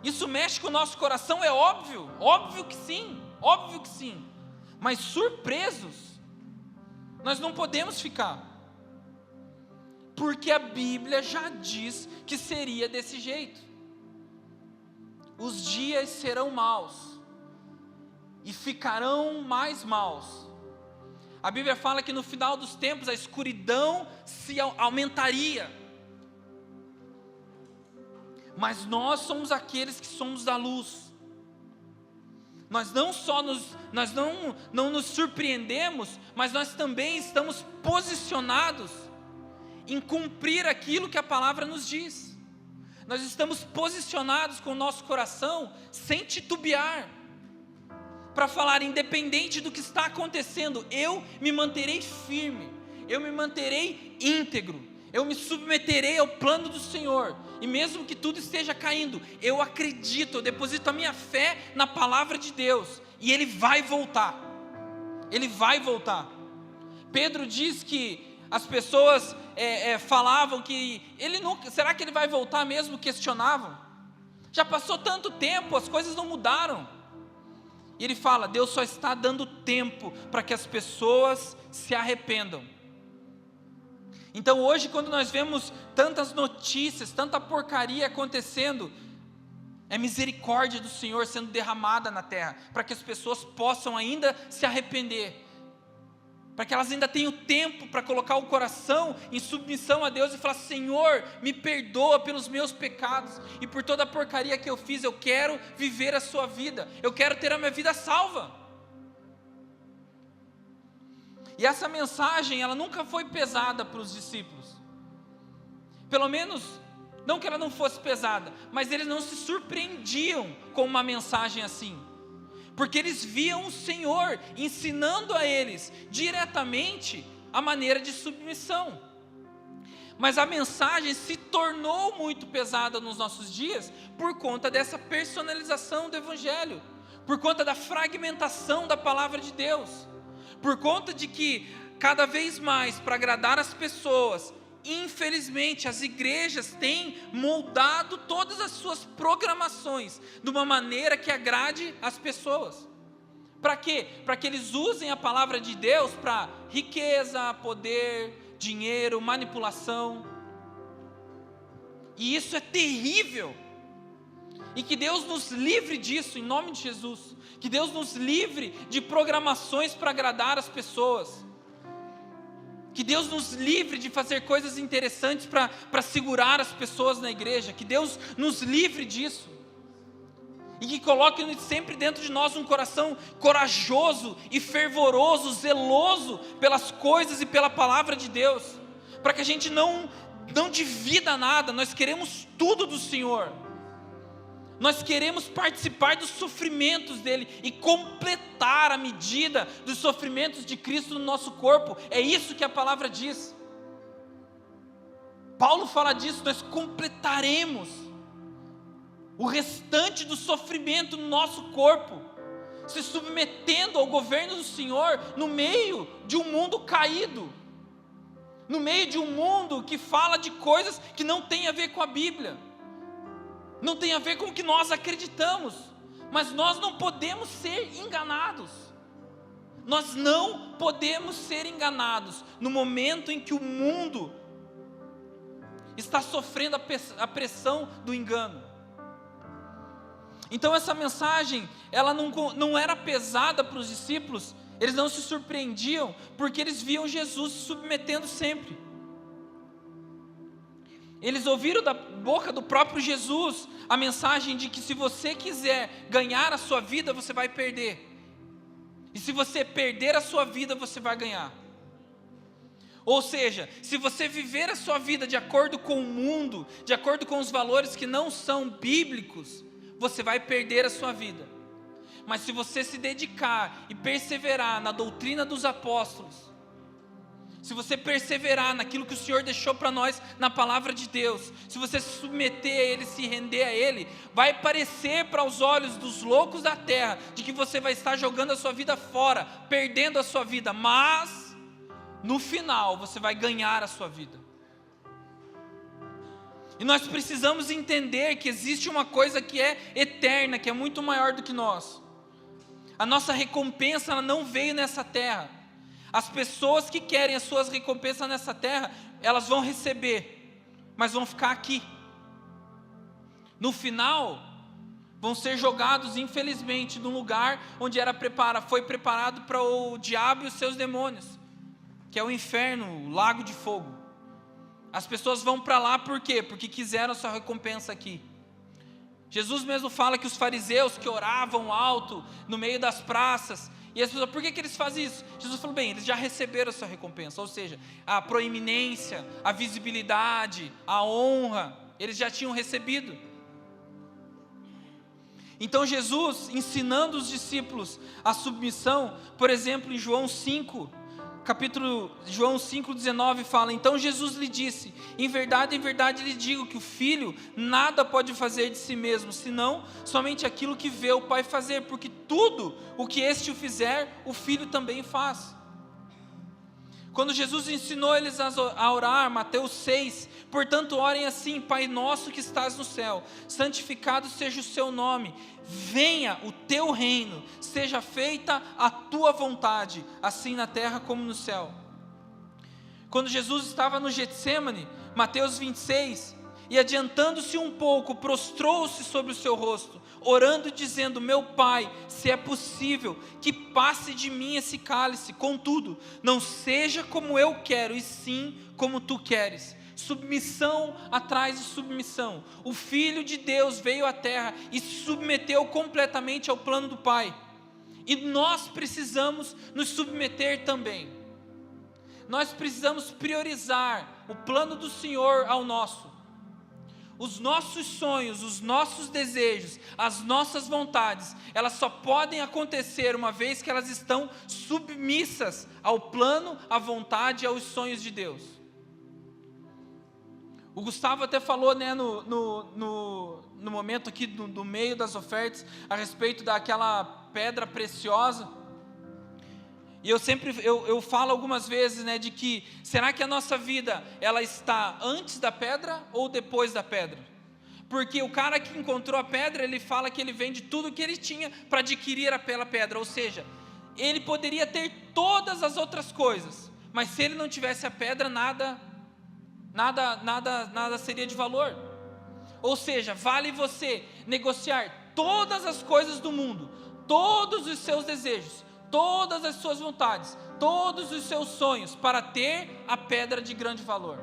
Isso mexe com o nosso coração? É óbvio. Óbvio que sim. Óbvio que sim. Mas surpresos, nós não podemos ficar. Porque a Bíblia já diz que seria desse jeito. Os dias serão maus. E ficarão mais maus. A Bíblia fala que no final dos tempos a escuridão se aumentaria. Mas nós somos aqueles que somos da luz. Nós não só não nos surpreendemos, mas nós também estamos posicionados em cumprir aquilo que a palavra nos diz. Nós estamos posicionados com o nosso coração sem titubear, para falar, independente do que está acontecendo, eu me manterei firme, eu me manterei íntegro, eu me submeterei ao plano do Senhor, e mesmo que tudo esteja caindo, eu acredito, eu deposito a minha fé na palavra de Deus, e Ele vai voltar. Ele vai voltar. Pedro diz que as pessoas falavam que Ele nunca, será que Ele vai voltar mesmo? Questionavam. Já passou tanto tempo, as coisas não mudaram. E ele fala, Deus só está dando tempo para que as pessoas se arrependam. Então hoje, quando nós vemos tantas notícias, tanta porcaria acontecendo, é misericórdia do Senhor sendo derramada na terra, para que as pessoas possam ainda se arrepender, para que elas ainda tenham tempo para colocar o coração em submissão a Deus e falar, Senhor, me perdoa pelos meus pecados e por toda a porcaria que eu fiz, eu quero viver a sua vida, eu quero ter a minha vida salva. E essa mensagem, ela nunca foi pesada para os discípulos, pelo menos, não que ela não fosse pesada, mas eles não se surpreendiam com uma mensagem assim, porque eles viam o Senhor ensinando a eles diretamente a maneira de submissão. Mas a mensagem se tornou muito pesada nos nossos dias por conta dessa personalização do Evangelho, por conta da fragmentação da palavra de Deus, por conta de que cada vez mais, para agradar as pessoas, infelizmente as igrejas têm moldado todas as suas programações de uma maneira que agrade as pessoas. Para quê? Para que eles usem a palavra de Deus para riqueza, poder, dinheiro, manipulação. E isso é terrível. E que Deus nos livre disso, em nome de Jesus. Que Deus nos livre de programações para agradar as pessoas. Que Deus nos livre de fazer coisas interessantes para segurar as pessoas na igreja. Que Deus nos livre disso. E que coloque sempre dentro de nós um coração corajoso e fervoroso, zeloso pelas coisas e pela palavra de Deus. Para que a gente não divida nada. Nós queremos tudo do Senhor. Nós queremos participar dos sofrimentos dele e completar a medida dos sofrimentos de Cristo no nosso corpo. É isso que a palavra diz. Paulo fala disso, nós completaremos o restante do sofrimento no nosso corpo, se submetendo ao governo do Senhor no meio de um mundo caído, no meio de um mundo que fala de coisas que não tem a ver com a Bíblia, não tem a ver com o que nós acreditamos, mas nós não podemos ser enganados. Nós não podemos ser enganados no momento em que o mundo está sofrendo a pressão do engano. Então essa mensagem, ela não era pesada para os discípulos, eles não se surpreendiam, porque eles viam Jesus se submetendo sempre. Eles ouviram da boca do próprio Jesus a mensagem de que se você quiser ganhar a sua vida, você vai perder. E se você perder a sua vida, você vai ganhar. Ou seja, se você viver a sua vida de acordo com o mundo, de acordo com os valores que não são bíblicos, você vai perder a sua vida. Mas se você se dedicar e perseverar na doutrina dos apóstolos, se você perseverar naquilo que o Senhor deixou para nós na palavra de Deus, se você se submeter a Ele, se render a Ele, vai parecer para os olhos dos loucos da terra de que você vai estar jogando a sua vida fora, perdendo a sua vida, mas no final você vai ganhar a sua vida. E nós precisamos entender que existe uma coisa que é eterna, que é muito maior do que nós. A nossa recompensa, ela não veio nessa terra. As pessoas que querem as suas recompensas nessa terra, elas vão receber, mas vão ficar aqui. No final, vão ser jogados, infelizmente, num lugar onde foi preparado para o diabo e os seus demônios, que é o inferno, o lago de fogo. As pessoas vão para lá por quê? Porque quiseram a sua recompensa aqui. Jesus mesmo fala que os fariseus que oravam alto no meio das praças, e as pessoas, por que eles fazem isso? Jesus falou, bem, eles já receberam a sua recompensa, ou seja, a proeminência, a visibilidade, a honra, eles já tinham recebido. Então Jesus, ensinando os discípulos a submissão, por exemplo, em João 5:19 fala, então Jesus lhe disse, em verdade lhe digo que o filho nada pode fazer de si mesmo, senão somente aquilo que vê o pai fazer, porque tudo o que este o fizer, o filho também faz. Quando Jesus ensinou eles a orar, Mateus 6, portanto orem assim, Pai nosso que estás no céu, santificado seja o seu nome, venha o teu reino, seja feita a tua vontade, assim na terra como no céu. Quando Jesus estava no Getsêmani, Mateus 26, e adiantando-se um pouco, prostrou-se sobre o seu rosto, orando e dizendo, meu Pai, se é possível, que passe de mim esse cálice, contudo, não seja como eu quero, e sim como tu queres. Submissão atrás de submissão. O Filho de Deus veio à terra e se submeteu completamente ao plano do Pai. E nós precisamos nos submeter também. Nós precisamos priorizar o plano do Senhor ao nosso. Os nossos sonhos, os nossos desejos, as nossas vontades, elas só podem acontecer uma vez que elas estão submissas ao plano, à vontade e aos sonhos de Deus. O Gustavo até falou, né, no momento aqui do meio das ofertas, a respeito daquela pedra preciosa. E eu falo algumas vezes, né, de que, será que a nossa vida, ela está antes da pedra ou depois da pedra? Porque o cara que encontrou a pedra, ele fala que ele vende tudo que ele tinha para adquirir aquela pedra, ou seja, ele poderia ter todas as outras coisas, mas se ele não tivesse a pedra, nada seria de valor. Ou seja, vale você negociar todas as coisas do mundo, todos os seus desejos, todas as suas vontades, todos os seus sonhos, para ter a pedra de grande valor.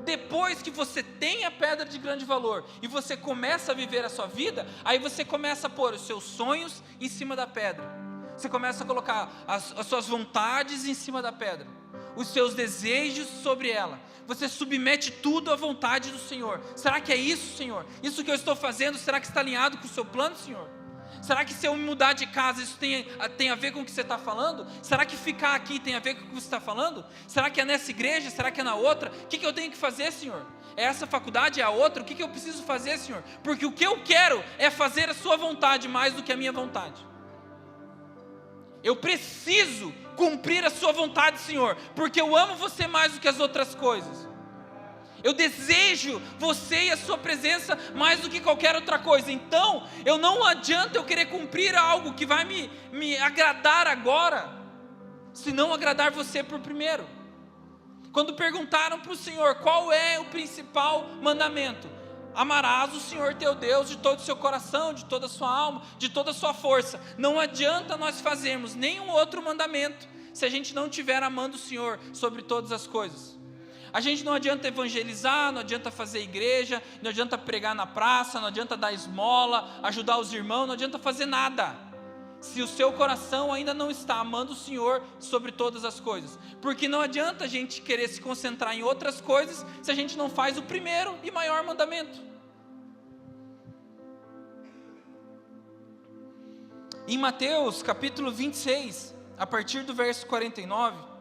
Depois que você tem a pedra de grande valor e você começa a viver a sua vida, aí você começa a pôr os seus sonhos em cima da pedra. Você começa a colocar as suas vontades em cima da pedra, os seus desejos sobre ela. Você submete tudo à vontade do Senhor. Será que é isso, Senhor? Isso que eu estou fazendo, será que está alinhado com o seu plano, Senhor? Será que se eu me mudar de casa, isso tem a ver com o que você está falando? Será que ficar aqui tem a ver com o que você está falando? Será que é nessa igreja? Será que é na outra? O que eu tenho que fazer, Senhor? É essa faculdade? É a outra? O que eu preciso fazer, Senhor? Porque o que eu quero é fazer a sua vontade mais do que a minha vontade. Eu preciso cumprir a sua vontade, Senhor, porque eu amo você mais do que as outras coisas. Eu desejo você e a sua presença mais do que qualquer outra coisa. Então, não adianta eu querer cumprir algo que vai me agradar agora, se não agradar você por primeiro. Quando perguntaram para o Senhor qual é o principal mandamento, amarás o Senhor teu Deus de todo o seu coração, de toda a sua alma, de toda a sua força. Não adianta nós fazermos nenhum outro mandamento se a gente não estiver amando o Senhor sobre todas as coisas. A gente não adianta evangelizar, não adianta fazer igreja, não adianta pregar na praça, não adianta dar esmola, ajudar os irmãos, não adianta fazer nada, se o seu coração ainda não está amando o Senhor sobre todas as coisas. Porque não adianta a gente querer se concentrar em outras coisas, se a gente não faz o primeiro e maior mandamento. Em Mateus capítulo 26, a partir do verso 49,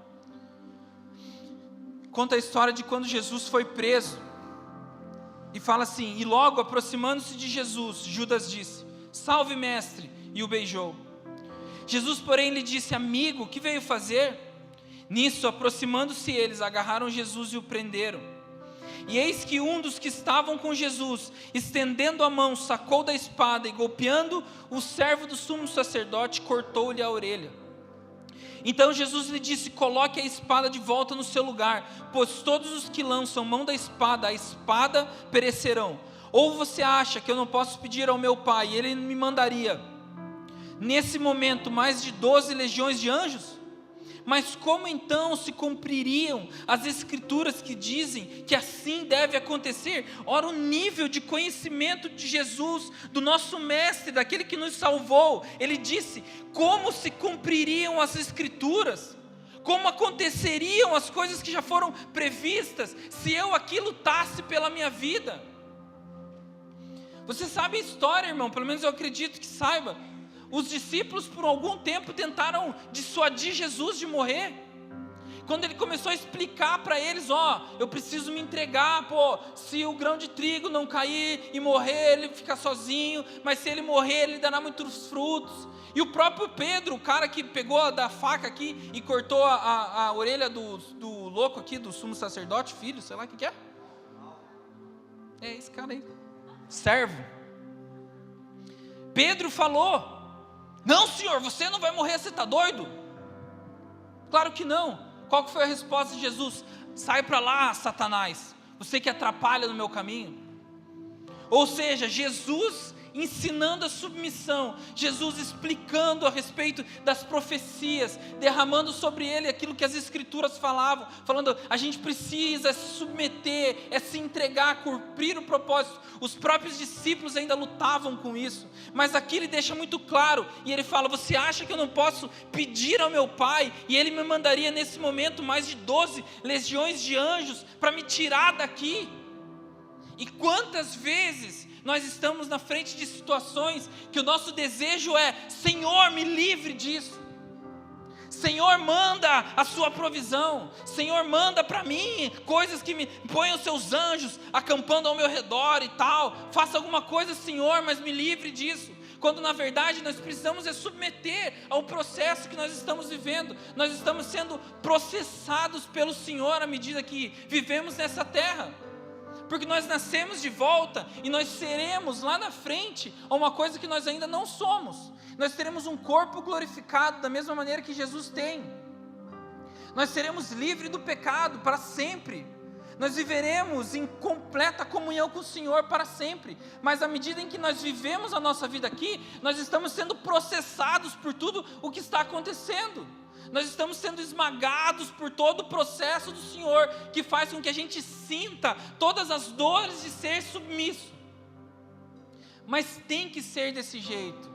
conta a história de quando Jesus foi preso, e fala assim: e logo aproximando-se de Jesus, Judas disse: salve mestre, e o beijou. Jesus porém lhe disse: amigo, o que veio fazer? Nisso, aproximando-se eles, agarraram Jesus e o prenderam. E eis que um dos que estavam com Jesus, estendendo a mão, sacou da espada e golpeando o servo do sumo sacerdote, cortou-lhe a orelha. Então Jesus lhe disse: coloque a espada de volta no seu lugar, pois todos os que lançam mão da espada, a espada perecerão. Ou você acha que eu não posso pedir ao meu Pai, e Ele me mandaria nesse momento mais de 12 legiões de anjos? Mas como então se cumpririam as escrituras que dizem que assim deve acontecer? Ora, o nível de conhecimento de Jesus, do nosso mestre, daquele que nos salvou, ele disse: como se cumpririam as escrituras? Como aconteceriam as coisas que já foram previstas, se eu aqui lutasse pela minha vida? Você sabe a história, irmão? Pelo menos eu acredito que saiba. Os discípulos por algum tempo tentaram dissuadir Jesus de morrer. Quando ele começou a explicar para eles: eu preciso me entregar, se o grão de trigo não cair e morrer, ele fica sozinho, mas se ele morrer, ele dará muitos frutos. E o próprio Pedro, o cara que pegou da faca aqui e cortou a orelha do louco aqui, do sumo sacerdote, filho, sei lá o que é. É esse cara aí, servo. Pedro falou: não, Senhor, você não vai morrer, você está doido? Claro que não. Qual que foi a resposta de Jesus? Sai para lá, Satanás, você que atrapalha no meu caminho. Ou seja, Jesus ensinando a submissão, Jesus explicando a respeito das profecias, derramando sobre ele aquilo que as escrituras falavam, falando: a gente precisa se submeter, se entregar, cumprir o propósito. Os próprios discípulos ainda lutavam com isso, mas aqui ele deixa muito claro, e ele fala: você acha que eu não posso pedir ao meu Pai, e ele me mandaria nesse momento mais de 12 legiões de anjos para me tirar daqui? E quantas vezes nós estamos na frente de situações que o nosso desejo é: Senhor, me livre disso. Senhor, manda a sua provisão. Senhor, manda para mim coisas que me ponham os seus anjos acampando ao meu redor e tal. Faça alguma coisa, Senhor, mas me livre disso. Quando na verdade nós precisamos submeter ao processo que nós estamos vivendo. Nós estamos sendo processados pelo Senhor à medida que vivemos nessa terra. Porque nós nascemos de volta e nós seremos lá na frente uma coisa que nós ainda não somos. Nós teremos um corpo glorificado da mesma maneira que Jesus tem. Nós seremos livres do pecado para sempre. Nós viveremos em completa comunhão com o Senhor para sempre. Mas à medida em que nós vivemos a nossa vida aqui, nós estamos sendo processados por tudo o que está acontecendo. Nós estamos sendo esmagados por todo o processo do Senhor, que faz com que a gente sinta todas as dores de ser submisso. Mas tem que ser desse jeito.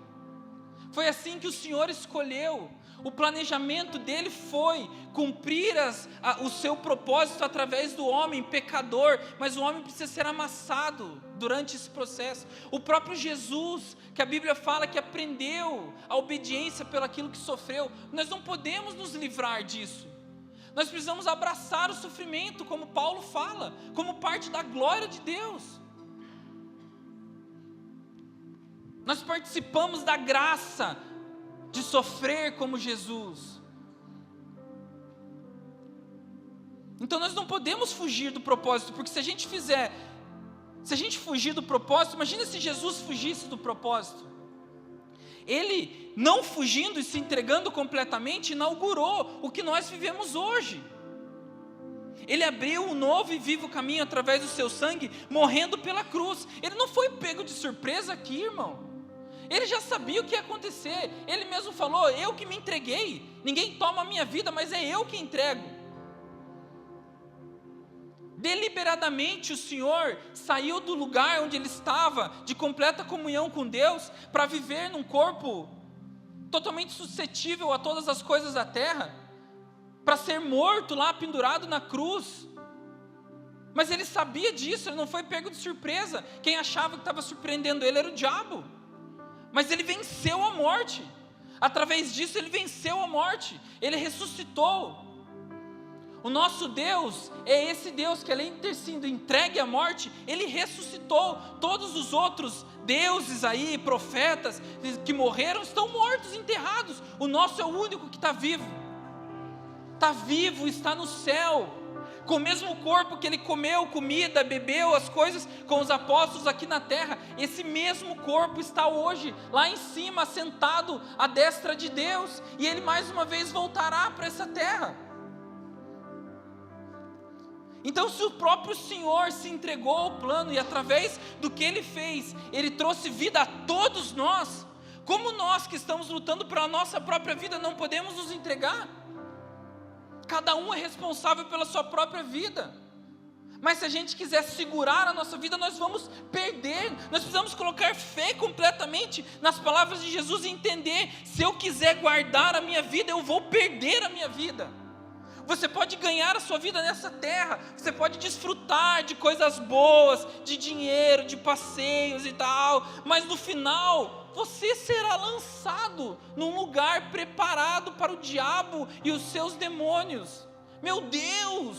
Foi assim que o Senhor escolheu. O planejamento dele foi cumprir o seu propósito através do homem pecador, mas o homem precisa ser amassado durante esse processo. O próprio Jesus, que a Bíblia fala que aprendeu a obediência pelo aquilo que sofreu, nós não podemos nos livrar disso. Nós precisamos abraçar o sofrimento, como Paulo fala, como parte da glória de Deus. Nós participamos da graça de sofrer como Jesus. Então nós não podemos fugir do propósito, porque se a gente fugir do propósito, imagina se Jesus fugisse do propósito. Ele, não fugindo e se entregando completamente, inaugurou o que nós vivemos hoje. Ele abriu um novo e vivo caminho através do seu sangue, morrendo pela cruz. Ele não foi pego de surpresa aqui, irmão. Ele já sabia o que ia acontecer. Ele mesmo falou: eu que me entreguei. Ninguém toma a minha vida, mas é eu que entrego. Deliberadamente o Senhor saiu do lugar onde ele estava, de completa comunhão com Deus, para viver num corpo totalmente suscetível a todas as coisas da terra, para ser morto lá, pendurado na cruz. Mas ele sabia disso, ele não foi pego de surpresa. Quem achava que estava surpreendendo ele era o diabo. Mas ele venceu a morte. Através disso ele venceu a morte. Ele ressuscitou. O nosso Deus é esse Deus que, além de ter sido entregue à morte, ele ressuscitou. Todos os outros deuses aí, profetas que morreram, estão mortos, enterrados. O nosso é o único que está vivo. Está vivo, está no céu, com o mesmo corpo que ele comeu comida, bebeu as coisas com os apóstolos aqui na terra. Esse mesmo corpo está hoje lá em cima, sentado à destra de Deus, e ele mais uma vez voltará para essa terra. Então, se o próprio Senhor se entregou ao plano, e através do que ele fez, ele trouxe vida a todos nós, como nós que estamos lutando pela nossa própria vida não podemos nos entregar? Cada um é responsável pela sua própria vida. Mas se a gente quiser segurar a nossa vida, nós vamos perder. Nós precisamos colocar fé completamente nas palavras de Jesus e entender: se eu quiser guardar a minha vida, eu vou perder a minha vida. Você pode ganhar a sua vida nessa terra, você pode desfrutar de coisas boas, de dinheiro, de passeios e tal, mas no final você será lançado num lugar preparado para o diabo e os seus demônios. Meu Deus!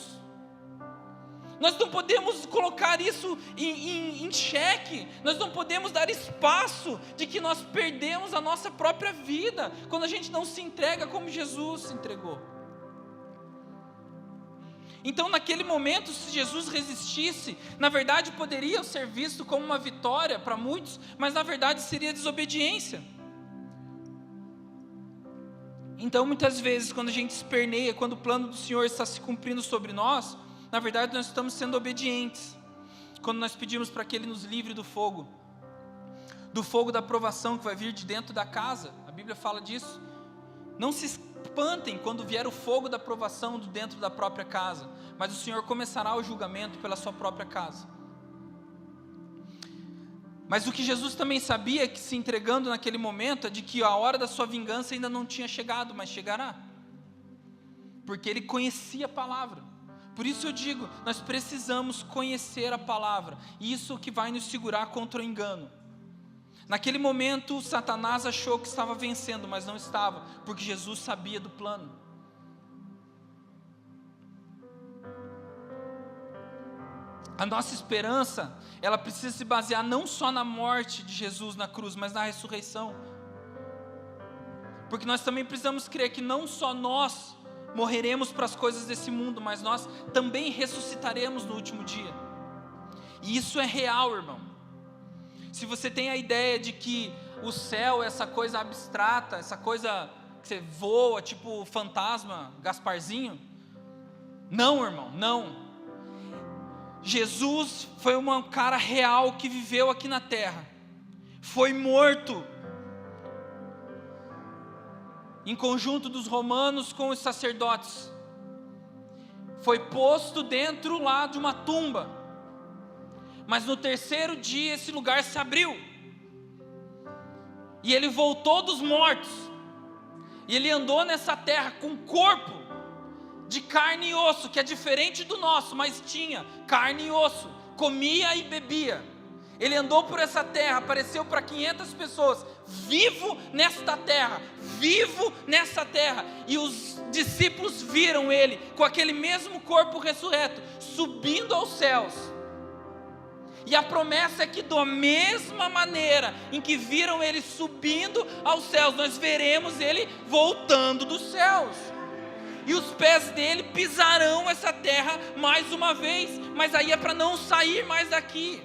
Nós não podemos colocar isso em xeque. Nós não podemos dar espaço de que nós perdemos a nossa própria vida quando a gente não se entrega como Jesus se entregou. Então, naquele momento, se Jesus resistisse, na verdade poderia ser visto como uma vitória para muitos, mas na verdade seria desobediência. Então, muitas vezes, quando a gente esperneia, quando o plano do Senhor está se cumprindo sobre nós, na verdade nós estamos sendo obedientes. Quando nós pedimos para que Ele nos livre do fogo da provação que vai vir de dentro da casa, a Bíblia fala disso. Não se espantem quando vier o fogo da provação de dentro da própria casa, mas o Senhor começará o julgamento pela sua própria casa. Mas o que Jesus também sabia é que, se entregando naquele momento, é de que a hora da sua vingança ainda não tinha chegado, mas chegará, porque Ele conhecia a palavra. Por isso eu digo, nós precisamos conhecer a palavra, e isso que vai nos segurar contra o engano. Naquele momento, Satanás achou que estava vencendo, mas não estava, porque Jesus sabia do plano. A nossa esperança, ela precisa se basear não só na morte de Jesus na cruz, mas na ressurreição. Porque nós também precisamos crer que não só nós morreremos para as coisas desse mundo, mas nós também ressuscitaremos no último dia. E isso é real, irmão. Se você tem a ideia de que o céu é essa coisa abstrata, essa coisa que você voa, tipo fantasma, Gasparzinho, não, irmão, não. Jesus foi um cara real que viveu aqui na terra, foi morto em conjunto dos romanos com os sacerdotes, foi posto dentro lá de uma tumba, mas no terceiro dia esse lugar se abriu, e ele voltou dos mortos, e ele andou nessa terra com corpo de carne e osso, que é diferente do nosso, mas tinha carne e osso, comia e bebia. Ele andou por essa terra, apareceu para 500 pessoas, vivo nesta terra, vivo nessa terra, e os discípulos viram ele, com aquele mesmo corpo ressurreto, subindo aos céus. E a promessa é que da mesma maneira em que viram ele subindo aos céus, nós veremos ele voltando dos céus. E os pés dele pisarão essa terra mais uma vez, mas aí é para não sair mais daqui.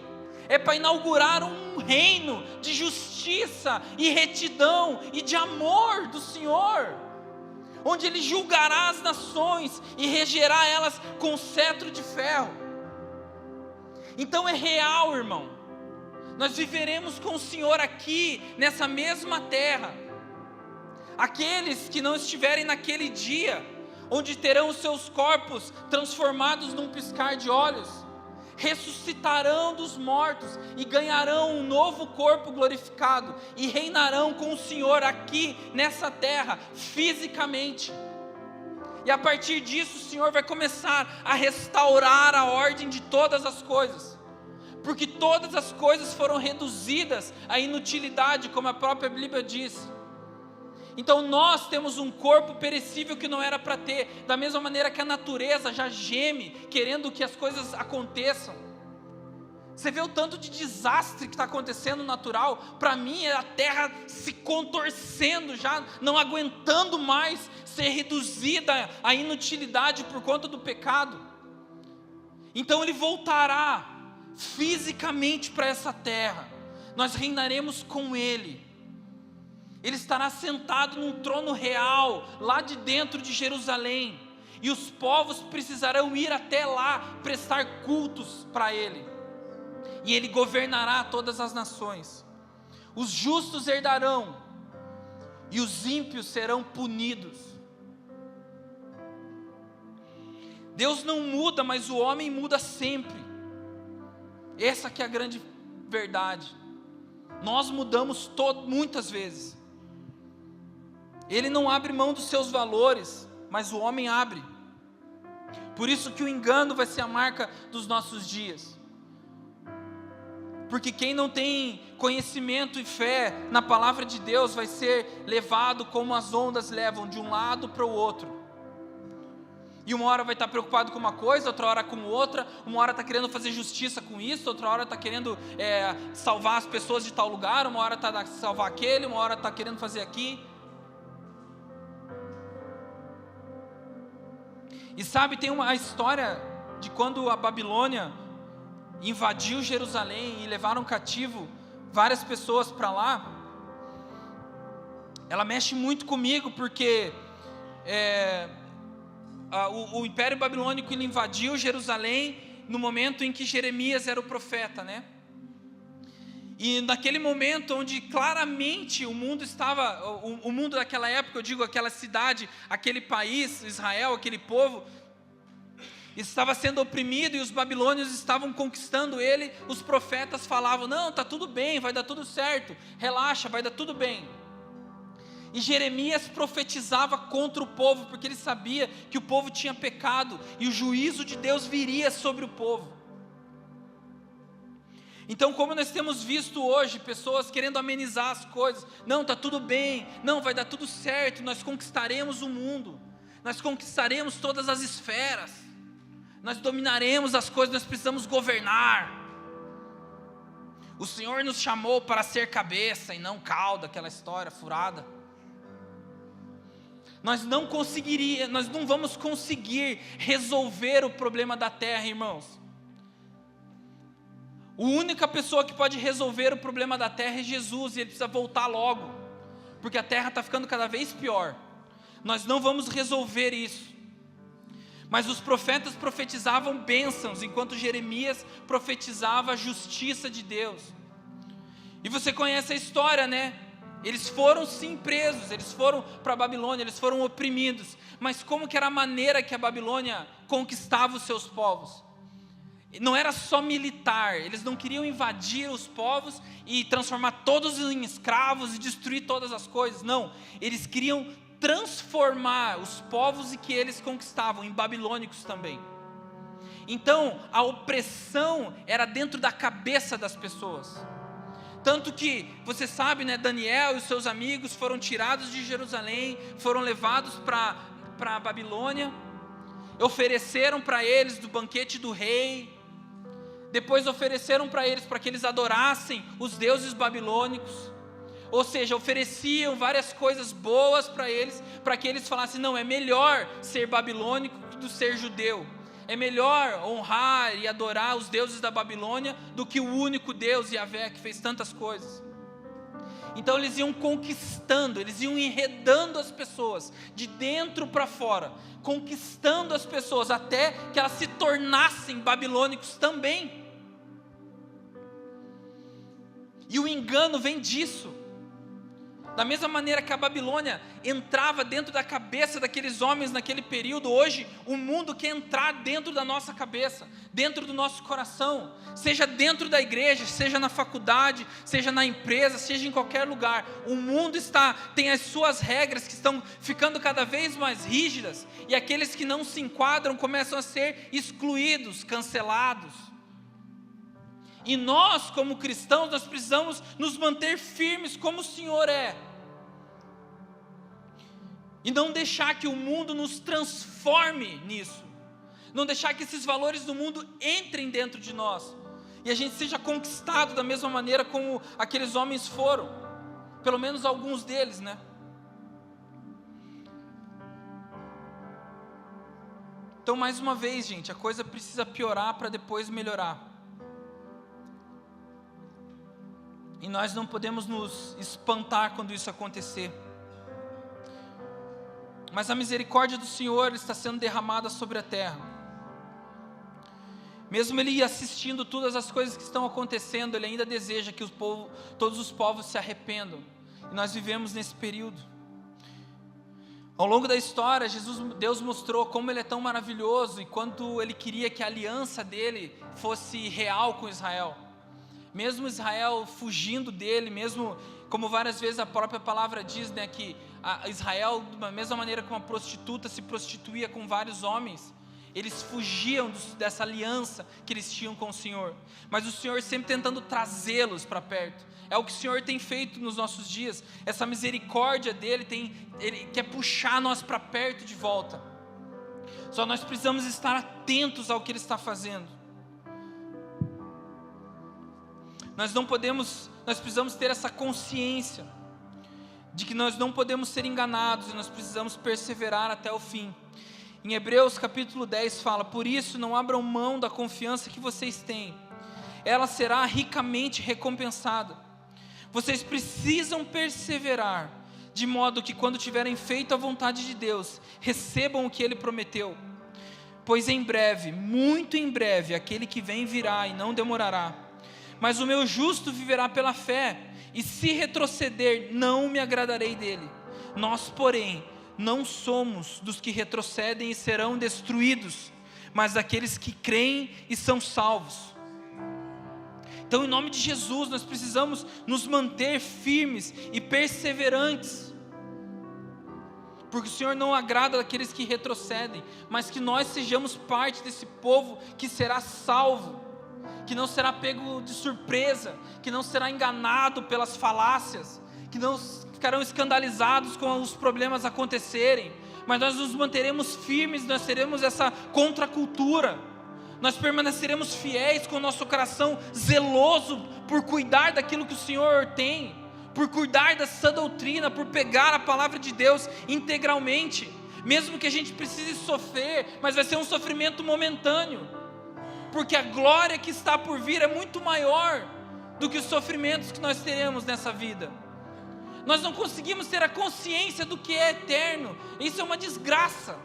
É para inaugurar um reino de justiça e retidão e de amor do Senhor, onde ele julgará as nações e regerá elas com cetro de ferro. Então é real, irmão. Nós viveremos com o Senhor aqui, nessa mesma terra. Aqueles que não estiverem naquele dia, onde terão os seus corpos transformados num piscar de olhos, ressuscitarão dos mortos e ganharão um novo corpo glorificado e reinarão com o Senhor aqui nessa terra, fisicamente. E a partir disso o Senhor vai começar a restaurar a ordem de todas as coisas, porque todas as coisas foram reduzidas à inutilidade, como a própria Bíblia diz. Então nós temos um corpo perecível que não era para ter, da mesma maneira que a natureza já geme, querendo que as coisas aconteçam. Você vê o tanto de desastre que está acontecendo no natural. Para mim é a terra se contorcendo, já não aguentando mais ser reduzida à inutilidade por conta do pecado. Então ele voltará fisicamente para essa terra, nós reinaremos com ele. Ele estará sentado num trono real, lá de dentro de Jerusalém, e os povos precisarão ir até lá, prestar cultos para ele, e ele governará todas as nações. Os justos herdarão, e os ímpios serão punidos. Deus não muda, mas o homem muda sempre. Essa que é a grande verdade. Nós mudamos muitas vezes. Ele não abre mão dos seus valores, mas o homem abre. Por isso que o engano vai ser a marca dos nossos dias. Porque quem não tem conhecimento e fé na palavra de Deus vai ser levado como as ondas levam, de um lado para o outro. E uma hora vai estar preocupado com uma coisa, outra hora com outra, uma hora está querendo fazer justiça com isso, outra hora está querendo salvar as pessoas de tal lugar, uma hora está salvar aquele, uma hora está querendo fazer aqui. E sabe, tem uma história de quando a Babilônia invadiu Jerusalém e levaram cativo várias pessoas para lá. Ela mexe muito comigo porque o Império Babilônico ele invadiu Jerusalém no momento em que Jeremias era o profeta, né? E naquele momento onde claramente o mundo estava, o mundo daquela época, eu digo aquela cidade, aquele país, Israel, aquele povo, estava sendo oprimido e os babilônios estavam conquistando ele. Os profetas falavam: não, está tudo bem, vai dar tudo certo, relaxa, vai dar tudo bem. E Jeremias profetizava contra o povo, porque ele sabia que o povo tinha pecado e o juízo de Deus viria sobre o povo. Então, como nós temos visto hoje pessoas querendo amenizar as coisas, não, está tudo bem, não, vai dar tudo certo, nós conquistaremos o mundo, nós conquistaremos todas as esferas, nós dominaremos as coisas, nós precisamos governar. O Senhor nos chamou para ser cabeça e não cauda, aquela história furada. Nós não vamos conseguir resolver o problema da terra, irmãos. A única pessoa que pode resolver o problema da terra é Jesus, e Ele precisa voltar logo, porque a terra está ficando cada vez pior. Nós não vamos resolver isso. Mas os profetas profetizavam bênçãos, enquanto Jeremias profetizava a justiça de Deus. E você conhece a história, né? Eles foram sim presos, eles foram para a Babilônia, eles foram oprimidos. Mas como que era a maneira que a Babilônia conquistava os seus povos? Não era só militar, eles não queriam invadir os povos e transformar todos em escravos e destruir todas as coisas, não. Eles queriam transformar os povos que eles conquistavam em babilônicos também. Então, a opressão era dentro da cabeça das pessoas. Tanto que, você sabe, né, Daniel e os seus amigos foram tirados de Jerusalém, foram levados para a Babilônia, ofereceram para eles do banquete do rei, depois ofereceram para eles para que eles adorassem os deuses babilônicos, ou seja, ofereciam várias coisas boas para que eles falassem, não, é melhor ser babilônico do que ser judeu, é melhor honrar e adorar os deuses da Babilônia do que o único Deus, Yahvé, que fez tantas coisas. Então eles iam conquistando, eles iam enredando as pessoas, de dentro para fora, conquistando as pessoas, até que elas se tornassem babilônicos também. E o engano vem disso. Da mesma maneira que a Babilônia entrava dentro da cabeça daqueles homens naquele período, hoje o mundo quer entrar dentro da nossa cabeça, dentro do nosso coração, seja dentro da igreja, seja na faculdade, seja na empresa, seja em qualquer lugar. O mundo tem as suas regras que estão ficando cada vez mais rígidas, e aqueles que não se enquadram começam a ser excluídos, cancelados. E nós, como cristãos, nós precisamos nos manter firmes como o Senhor é. E não deixar que o mundo nos transforme nisso. Não deixar que esses valores do mundo entrem dentro de nós. E a gente seja conquistado da mesma maneira como aqueles homens foram. Pelo menos alguns deles, né? Então, mais uma vez, gente, a coisa precisa piorar para depois melhorar. E nós não podemos nos espantar quando isso acontecer. Mas a misericórdia do Senhor está sendo derramada sobre a terra. Mesmo Ele assistindo todas as coisas que estão acontecendo, Ele ainda deseja que todos os povos se arrependam. E nós vivemos nesse período. Ao longo da história, Deus mostrou como Ele é tão maravilhoso e quanto Ele queria que a aliança dEle fosse real com Israel. Mesmo Israel fugindo dele, mesmo como várias vezes a própria palavra diz, né, que Israel, da mesma maneira que uma prostituta se prostituía com vários homens, eles fugiam dessa aliança que eles tinham com o Senhor, mas o Senhor sempre tentando trazê-los para perto. É o que o Senhor tem feito nos nossos dias. Essa misericórdia dele Ele quer puxar nós para perto de volta. Só nós precisamos estar atentos ao que Ele está fazendo. Nós precisamos ter essa consciência de que nós não podemos ser enganados e nós precisamos perseverar até o fim. Em Hebreus capítulo 10 fala: por isso não abram mão da confiança que vocês têm, ela será ricamente recompensada. Vocês precisam perseverar, de modo que quando tiverem feito a vontade de Deus, recebam o que Ele prometeu. Pois em breve, muito em breve, aquele que vem virá e não demorará. Mas o meu justo viverá pela fé, e se retroceder, não me agradarei dele. Nós, porém, não somos dos que retrocedem e serão destruídos, mas daqueles que creem e são salvos. Então, em nome de Jesus, nós precisamos nos manter firmes e perseverantes, porque o Senhor não agrada daqueles que retrocedem, mas que nós sejamos parte desse povo que será salvo. que não será pego de surpresa, que não será enganado pelas falácias, que não ficarão escandalizados com os problemas acontecerem, mas nós nos manteremos firmes, nós teremos essa contracultura, nós permaneceremos fiéis com o nosso coração zeloso por cuidar daquilo que o Senhor tem, por cuidar da sã doutrina, por pegar a palavra de Deus integralmente, mesmo que a gente precise sofrer, mas vai ser um sofrimento momentâneo, porque a glória que está por vir é muito maior do que os sofrimentos que nós teremos nessa vida. Nós não conseguimos ter a consciência do que é eterno. Isso é uma desgraça,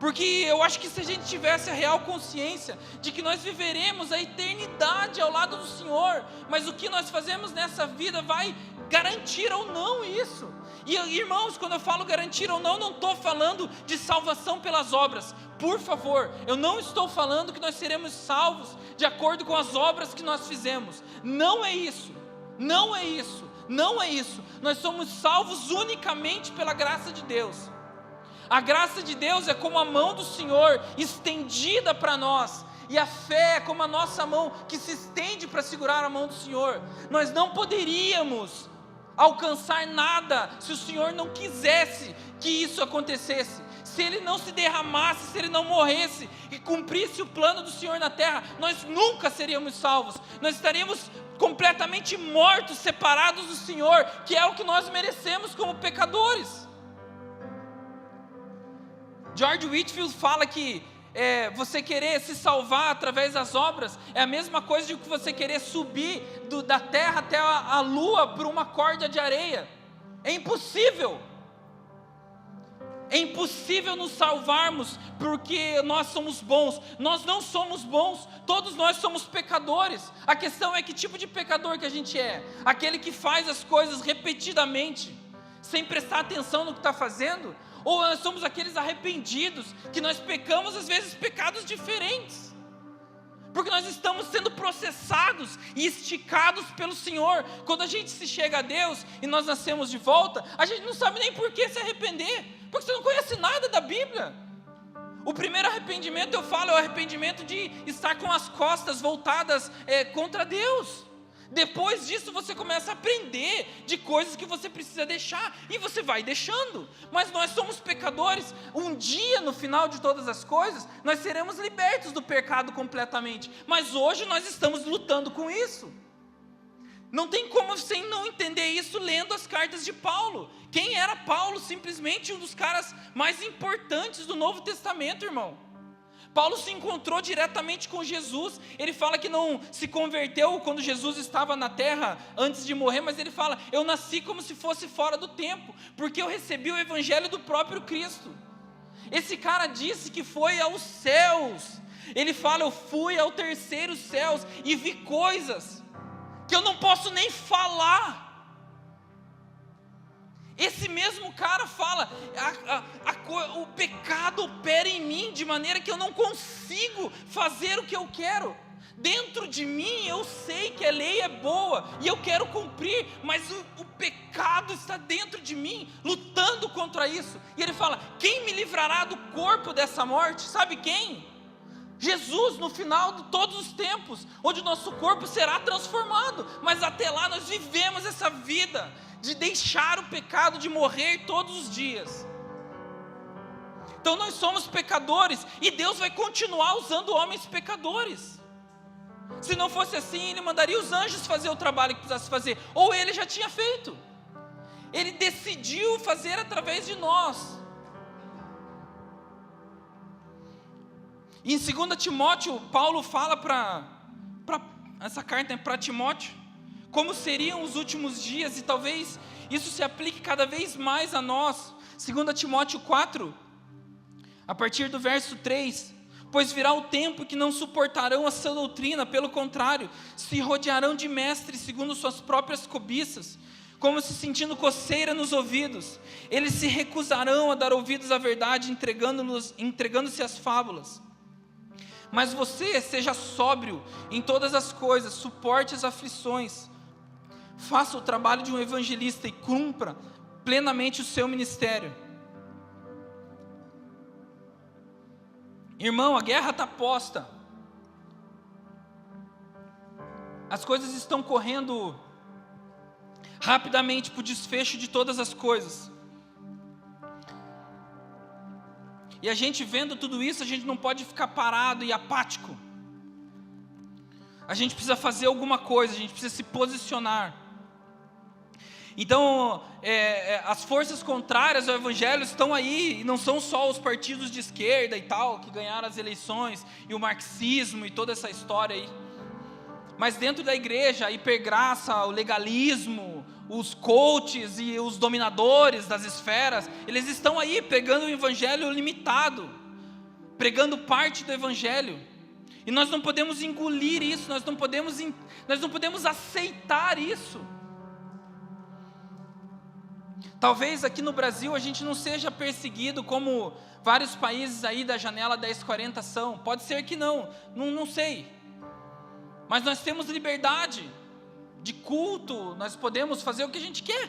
porque eu acho que se a gente tivesse a real consciência de que nós viveremos a eternidade ao lado do Senhor, mas o que nós fazemos nessa vida vai garantir ou não isso. E irmãos, quando eu falo garantir ou não, não estou falando de salvação pelas obras, por favor, eu não estou falando que nós seremos salvos de acordo com as obras que nós fizemos, não é isso, nós somos salvos unicamente pela graça de Deus. A graça de Deus é como a mão do Senhor estendida para nós, e a fé é como a nossa mão que se estende para segurar a mão do Senhor. Nós não poderíamos alcançar nada se o Senhor não quisesse que isso acontecesse. Se Ele não se derramasse, se Ele não morresse e cumprisse o plano do Senhor na terra, nós nunca seríamos salvos. Nós estaríamos completamente mortos, separados do Senhor, que é o que nós merecemos como pecadores. George Whitefield fala que você querer se salvar através das obras é a mesma coisa de que você querer subir da terra até a lua por uma corda de areia. É impossível nos salvarmos porque nós somos bons. Nós não somos bons, todos nós somos pecadores. A questão é que tipo de pecador que a gente é. Aquele que faz as coisas repetidamente, sem prestar atenção no que está fazendo, ou nós somos aqueles arrependidos, que nós pecamos às vezes pecados diferentes, porque nós estamos sendo processados e esticados pelo Senhor. Quando a gente se chega a Deus e nós nascemos de volta, a gente não sabe nem por que se arrepender, porque você não conhece nada da Bíblia. O primeiro arrependimento, eu falo, é o arrependimento de estar com as costas voltadas contra Deus. Depois disso você começa a aprender de coisas que você precisa deixar, e você vai deixando. Mas nós somos pecadores. Um dia, no final de todas as coisas, nós seremos libertos do pecado completamente. Mas hoje nós estamos lutando com isso. Não tem como você não entender isso lendo as cartas de Paulo. Quem era Paulo? Simplesmente um dos caras mais importantes do Novo Testamento, irmão. Paulo se encontrou diretamente com Jesus. Ele fala que não se converteu quando Jesus estava na terra antes de morrer, mas ele fala: eu nasci como se fosse fora do tempo, porque eu recebi o evangelho do próprio Cristo. Esse cara disse que foi aos céus. Ele fala: eu fui ao terceiro céu e vi coisas que eu não posso nem falar. Esse mesmo cara fala: o pecado opera em mim de maneira que eu não consigo fazer o que eu quero. Dentro de mim eu sei que a lei é boa e eu quero cumprir, mas o pecado está dentro de mim, lutando contra isso. E ele fala: quem me livrará do corpo dessa morte? Sabe quem? Jesus, no final de todos os tempos, onde o nosso corpo será transformado. Mas até lá nós vivemos essa vida de deixar o pecado, de morrer todos os dias. Então nós somos pecadores, e Deus vai continuar usando homens pecadores. Se não fosse assim, Ele mandaria os anjos fazer o trabalho que precisasse fazer, ou Ele já tinha feito. Ele decidiu fazer através de nós. E em 2 Timóteo, Paulo fala essa carta é para Timóteo, como seriam os últimos dias, e talvez isso se aplique cada vez mais a nós. 2 Timóteo 4, a partir do verso 3: pois virá o tempo que não suportarão a sã doutrina, pelo contrário, se rodearão de mestres segundo suas próprias cobiças, como se sentindo coceira nos ouvidos. Eles se recusarão a dar ouvidos à verdade, entregando-se às fábulas. Mas você seja sóbrio em todas as coisas, suporte as aflições, faça o trabalho de um evangelista e cumpra plenamente o seu ministério. Irmão, a guerra está posta. As coisas estão correndo rapidamente para o desfecho de todas as coisas. E a gente vendo tudo isso, a gente não pode ficar parado e apático. A gente precisa fazer alguma coisa, a gente precisa se posicionar. Então, as forças contrárias ao Evangelho estão aí, e não são só os partidos de esquerda e tal, que ganharam as eleições, e o marxismo e toda essa história aí. Mas dentro da igreja, a hipergraça, o legalismo, os coaches e os dominadores das esferas, eles estão aí pegando o Evangelho limitado, pregando parte do Evangelho. E nós não podemos engolir isso, nós não podemos aceitar isso. Talvez aqui no Brasil a gente não seja perseguido como vários países aí da janela 1040 são. Pode ser que não sei. Mas nós temos liberdade de culto, nós podemos fazer o que a gente quer.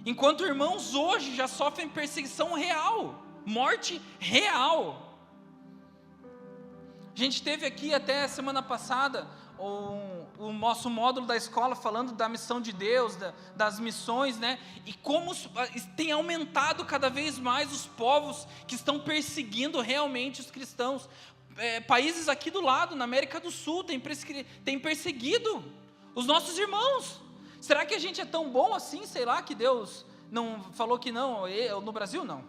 Enquanto irmãos hoje já sofrem perseguição real, morte real. A gente teve aqui até semana passada o nosso módulo da escola falando da missão de Deus, das missões, né? E como tem aumentado cada vez mais os povos que estão perseguindo realmente os cristãos. Países aqui do lado, na América do Sul, tem perseguido os nossos irmãos. Será que a gente é tão bom assim? Sei lá, que Deus não falou que não. No Brasil não.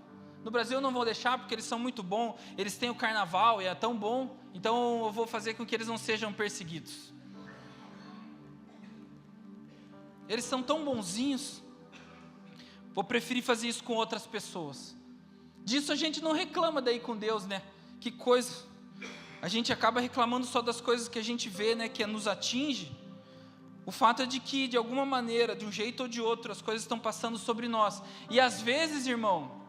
No Brasil eu não vou deixar porque eles são muito bons. Eles têm o carnaval e é tão bom. Então eu vou fazer com que eles não sejam perseguidos. Eles são tão bonzinhos. Vou preferir fazer isso com outras pessoas. Disso a gente não reclama daí com Deus, né? Que coisa. A gente acaba reclamando só das coisas que a gente vê, né? Que nos atinge. O fato é de que, de alguma maneira, de um jeito ou de outro, as coisas estão passando sobre nós. E às vezes, irmão,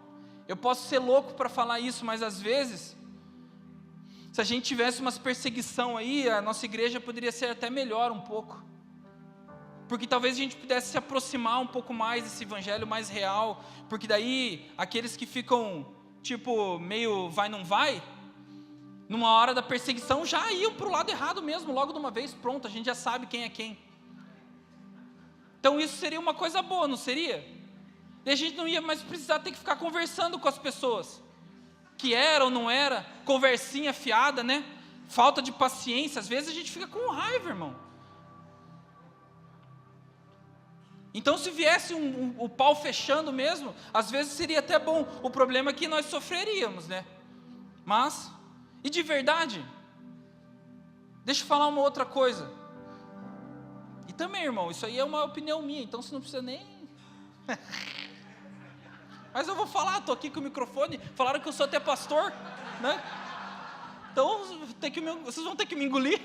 eu posso ser louco para falar isso, mas às vezes, se a gente tivesse umas perseguição aí, a nossa igreja poderia ser até melhor um pouco. Porque talvez a gente pudesse se aproximar um pouco mais desse evangelho mais real. Porque daí, aqueles que ficam, tipo, meio vai, não vai, numa hora da perseguição já iam para o lado errado mesmo, logo de uma vez, pronto, a gente já sabe quem é quem. Então isso seria uma coisa boa, não seria? E a gente não ia mais precisar ter que ficar conversando com as pessoas, que era ou não era, conversinha fiada, né? Falta de paciência, às vezes a gente fica com raiva, irmão. Então se viesse o pau fechando mesmo, às vezes seria até bom. O problema é que nós sofreríamos, né? Mas, e de verdade, deixa eu falar uma outra coisa. E também, irmão, isso aí é uma opinião minha, então você não precisa nem... Mas eu vou falar, estou aqui com o microfone, falaram que eu sou até pastor, né? Então, vocês vão ter que me engolir.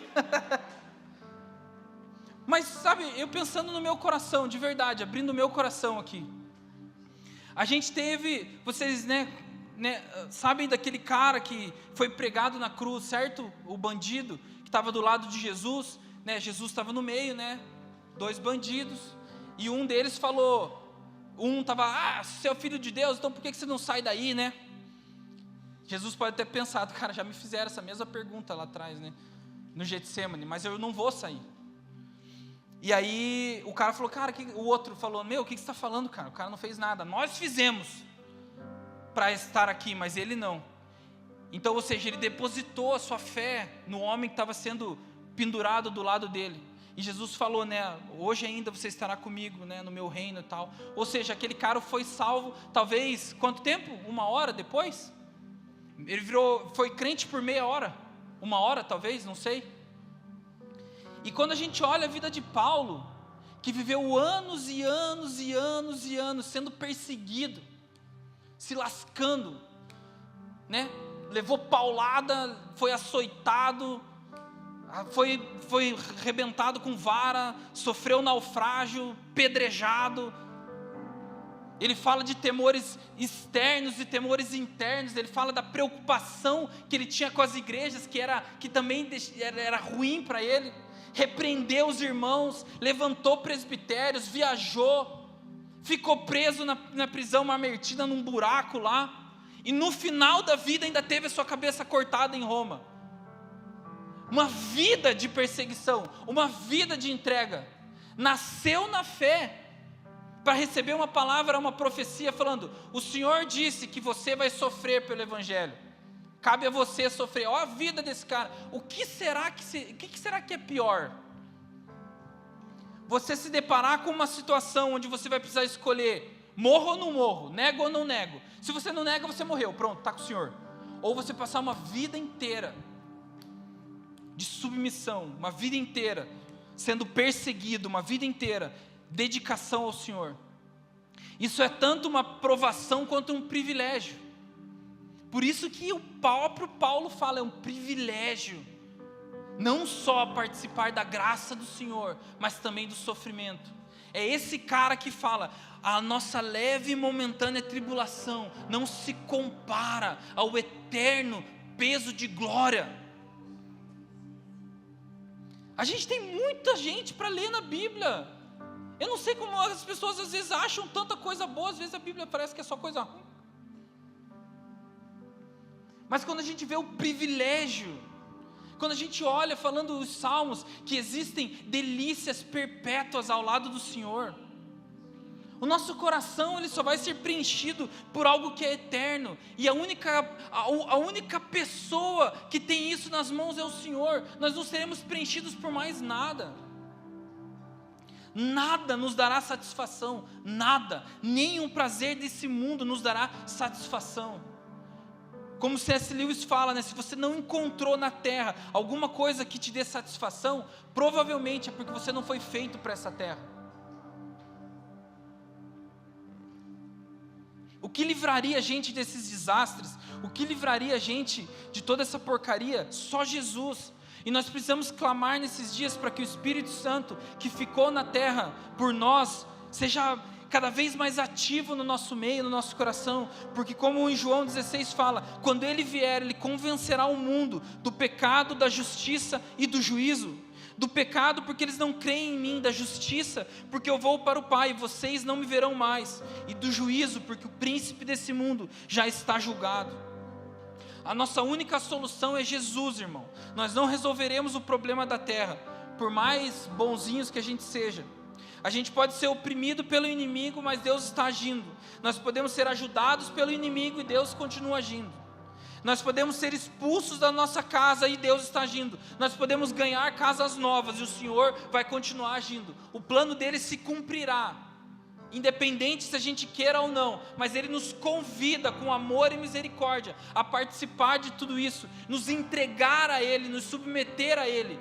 Mas, sabe, eu pensando no meu coração, de verdade, abrindo o meu coração aqui. A gente teve, vocês, né, sabem daquele cara que foi pregado na cruz, certo? O bandido que estava do lado de Jesus, né? Jesus estava no meio, né? 2 bandidos. E um deles falou... Um estava, você é o filho de Deus, então por que você não sai daí, né? Jesus pode ter pensado, cara, já me fizeram essa mesma pergunta lá atrás, né? No Getsemane, mas eu não vou sair. E aí o cara falou, cara, o outro falou, o que você está falando, cara? O cara não fez nada, nós fizemos para estar aqui, mas ele não. Então, ou seja, ele depositou a sua fé no homem que estava sendo pendurado do lado dele. E Jesus falou, né, hoje ainda você estará comigo, né, no meu reino e tal. Ou seja, aquele cara foi salvo, talvez, quanto tempo? 1 hora depois? Ele foi crente por meia hora, 1 hora talvez, não sei. E quando a gente olha a vida de Paulo, que viveu anos e anos e anos e anos sendo perseguido, se lascando, né, levou paulada, foi açoitado, foi arrebentado com vara, sofreu naufrágio, pedrejado. Ele fala de temores externos e temores internos. Ele fala da preocupação que ele tinha com as igrejas, que também era ruim para ele. Repreendeu os irmãos, levantou presbitérios, viajou, ficou preso na prisão Mamertina, num buraco lá, e no final da vida ainda teve a sua cabeça cortada em Roma. uma vida de perseguição, uma vida de entrega. Nasceu na fé, para receber uma palavra, uma profecia falando: o Senhor disse que você vai sofrer pelo Evangelho, cabe a você sofrer. Olha a vida desse cara. O que será que é pior? Você se deparar com uma situação onde você vai precisar escolher: morro ou não morro, nego ou não nego. Se você não nega, você morreu, pronto, está com o Senhor. Ou você passar uma vida inteira de submissão, uma vida inteira sendo perseguido, uma vida inteira, dedicação ao Senhor. Isso é tanto uma provação quanto um privilégio. Por isso que o próprio Paulo fala, é um privilégio não só participar da graça do Senhor, mas também do sofrimento. É esse cara que fala: a nossa leve e momentânea tribulação não se compara ao eterno peso de glória. A gente tem muita gente para ler na Bíblia. Eu não sei como as pessoas às vezes acham tanta coisa boa, às vezes a Bíblia parece que é só coisa ruim. Mas quando a gente vê o privilégio, quando a gente olha falando os salmos, que existem delícias perpétuas ao lado do Senhor, o nosso coração ele só vai ser preenchido por algo que é eterno. E a única pessoa que tem isso nas mãos é o Senhor. Nós não seremos preenchidos por mais nada. Nada nos dará satisfação, nada, nenhum prazer desse mundo nos dará satisfação. Como C.S. Lewis fala, né, se você não encontrou na terra alguma coisa que te dê satisfação, provavelmente é porque você não foi feito para essa terra. O que livraria a gente desses desastres? O que livraria a gente de toda essa porcaria? Só Jesus. E nós precisamos clamar nesses dias para que o Espírito Santo, que ficou na terra por nós, seja cada vez mais ativo no nosso meio, no nosso coração. Porque como em João 16 fala, quando Ele vier, Ele convencerá o mundo do pecado, da justiça e do juízo. Do pecado porque eles não creem em mim, da justiça porque eu vou para o Pai e vocês não me verão mais, e do juízo porque o príncipe desse mundo já está julgado. A nossa única solução é Jesus, irmão. Nós não resolveremos o problema da terra, por mais bonzinhos que a gente seja. A gente pode ser oprimido pelo inimigo, mas Deus está agindo. Nós podemos ser ajudados pelo inimigo e Deus continua agindo. Nós podemos ser expulsos da nossa casa e Deus está agindo. Nós podemos ganhar casas novas e o Senhor vai continuar agindo. O plano dele se cumprirá, independente se a gente queira ou não. Mas Ele nos convida com amor e misericórdia a participar de tudo isso, nos entregar a Ele, nos submeter a Ele,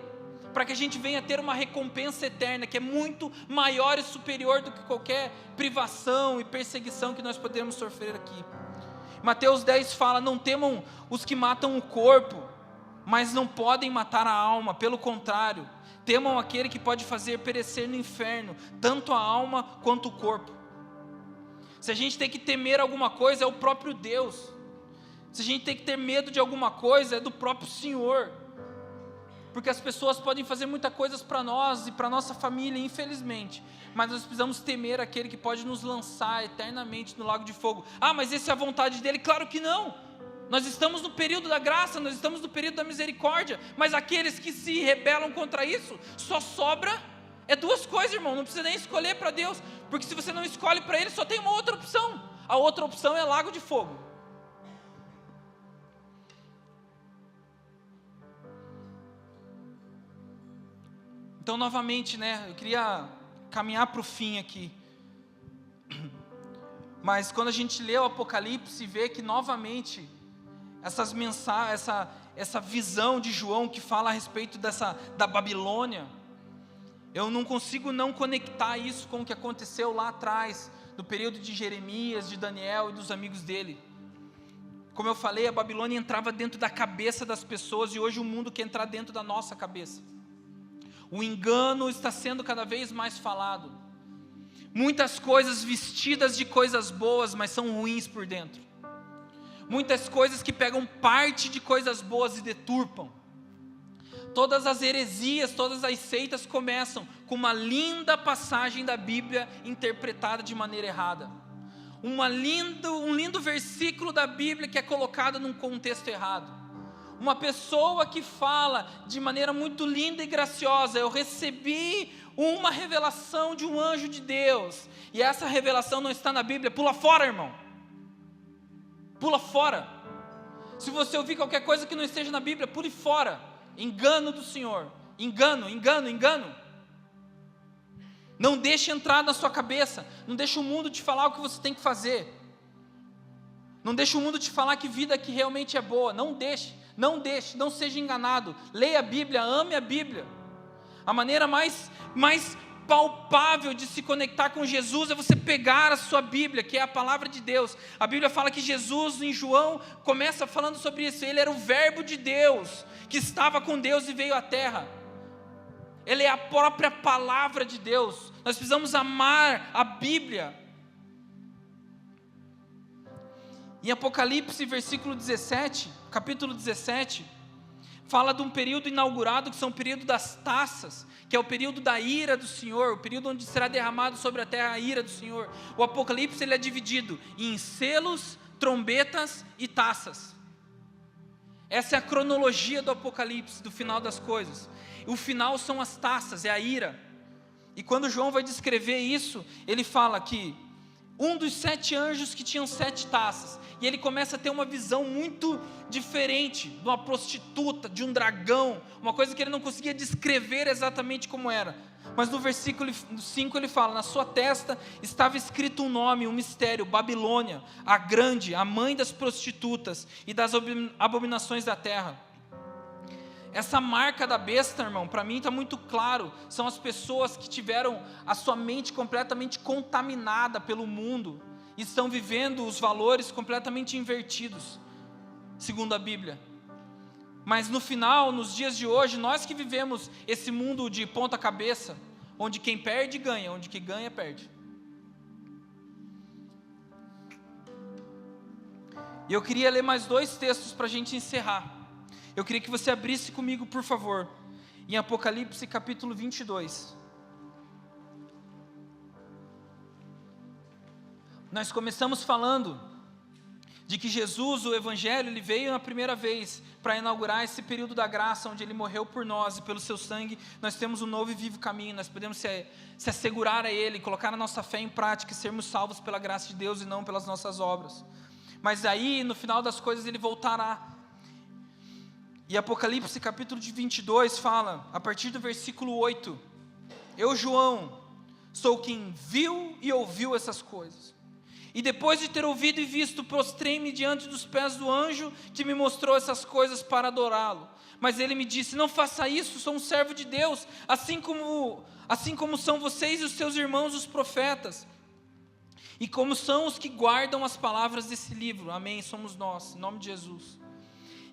para que a gente venha ter uma recompensa eterna, que é muito maior e superior do que qualquer privação e perseguição que nós podemos sofrer aqui. Mateus 10 fala: não temam os que matam o corpo, mas não podem matar a alma. Pelo contrário, temam aquele que pode fazer perecer no inferno, tanto a alma quanto o corpo. Se a gente tem que temer alguma coisa, é o próprio Deus. Se a gente tem que ter medo de alguma coisa, é do próprio Senhor. Porque as pessoas podem fazer muitas coisas para nós e para nossa família, infelizmente. Mas nós precisamos temer aquele que pode nos lançar eternamente no lago de fogo. Ah, mas essa é a vontade dele? Claro que não. Nós estamos no período da graça, nós estamos no período da misericórdia. Mas aqueles que se rebelam contra isso, só sobra duas coisas, irmão. Não precisa nem escolher para Deus. Porque se você não escolhe para Ele, só tem uma outra opção. A outra opção é lago de fogo. Então, novamente, né, eu queria caminhar para o fim aqui. Mas quando a gente lê o Apocalipse, vê que novamente essas mensagens, essa visão de João que fala a respeito da Babilônia, eu não consigo não conectar isso com o que aconteceu lá atrás, no período de Jeremias, de Daniel e dos amigos dele. Como eu falei, a Babilônia entrava dentro da cabeça das pessoas e hoje o mundo quer entrar dentro da nossa cabeça. O engano está sendo cada vez mais falado. Muitas coisas vestidas de coisas boas, mas são ruins por dentro. Muitas coisas que pegam parte de coisas boas e deturpam. Todas as heresias, todas as seitas começam com uma linda passagem da Bíblia interpretada de maneira errada. Um lindo versículo da Bíblia que é colocado num contexto errado. uma pessoa que fala de maneira muito linda e graciosa: eu recebi uma revelação de um anjo de Deus, e essa revelação não está na Bíblia. Pula fora, irmão. Pula fora. Se você ouvir qualquer coisa que não esteja na Bíblia, pule fora. Engano do Senhor. Engano. Não deixe entrar na sua cabeça. Não deixe o mundo te falar o que você tem que fazer. Não deixe o mundo te falar que vida aqui realmente é boa. Não deixe, não seja enganado. Leia a Bíblia, ame a Bíblia. A maneira mais palpável de se conectar com Jesus é você pegar a sua Bíblia, que é a palavra de Deus. A Bíblia fala que Jesus, em João, começa falando sobre isso. Ele era o verbo de Deus, que estava com Deus e veio à terra. Ele é a própria palavra de Deus. Nós precisamos amar a Bíblia. Em Apocalipse, capítulo 17, fala de um período inaugurado, que são o período das taças, que é o período da ira do Senhor, o período onde será derramado sobre a terra a ira do Senhor. O Apocalipse ele é dividido em selos, trombetas e taças. Essa é a cronologia do Apocalipse, do final das coisas. O final são as taças, é a ira. E quando João vai descrever isso, ele fala que um dos 7 anjos que tinham 7 taças, e ele começa a ter uma visão muito diferente de uma prostituta, de um dragão, uma coisa que ele não conseguia descrever exatamente como era. Mas no versículo 5 ele fala: na sua testa estava escrito um nome, um mistério: Babilônia, a grande, a mãe das prostitutas e das abominações da terra. Essa marca da besta, irmão, para mim está muito claro. São as pessoas que tiveram a sua mente completamente contaminada pelo mundo e estão vivendo os valores completamente invertidos, segundo a Bíblia. Mas no final, nos dias de hoje, nós que vivemos esse mundo de ponta cabeça, onde quem perde ganha, onde quem ganha perde. E eu queria ler mais 2 textos para a gente encerrar. Eu queria que você abrisse comigo, por favor, em Apocalipse capítulo 22. Nós começamos falando de que Jesus, o Evangelho, ele veio na primeira vez para inaugurar esse período da graça, onde ele morreu por nós, e pelo seu sangue nós temos um novo e vivo caminho. Nós podemos se assegurar a ele, colocar a nossa fé em prática e sermos salvos pela graça de Deus e não pelas nossas obras. Mas aí, no final das coisas, ele voltará. E Apocalipse capítulo 22 fala, a partir do versículo 8: eu, João, sou quem viu e ouviu essas coisas. E depois de ter ouvido e visto, prostrei-me diante dos pés do anjo que me mostrou essas coisas para adorá-lo. Mas ele me disse: não faça isso, sou um servo de Deus, assim como são vocês e os seus irmãos os profetas, e como são os que guardam as palavras desse livro. Amém, somos nós, em nome de Jesus.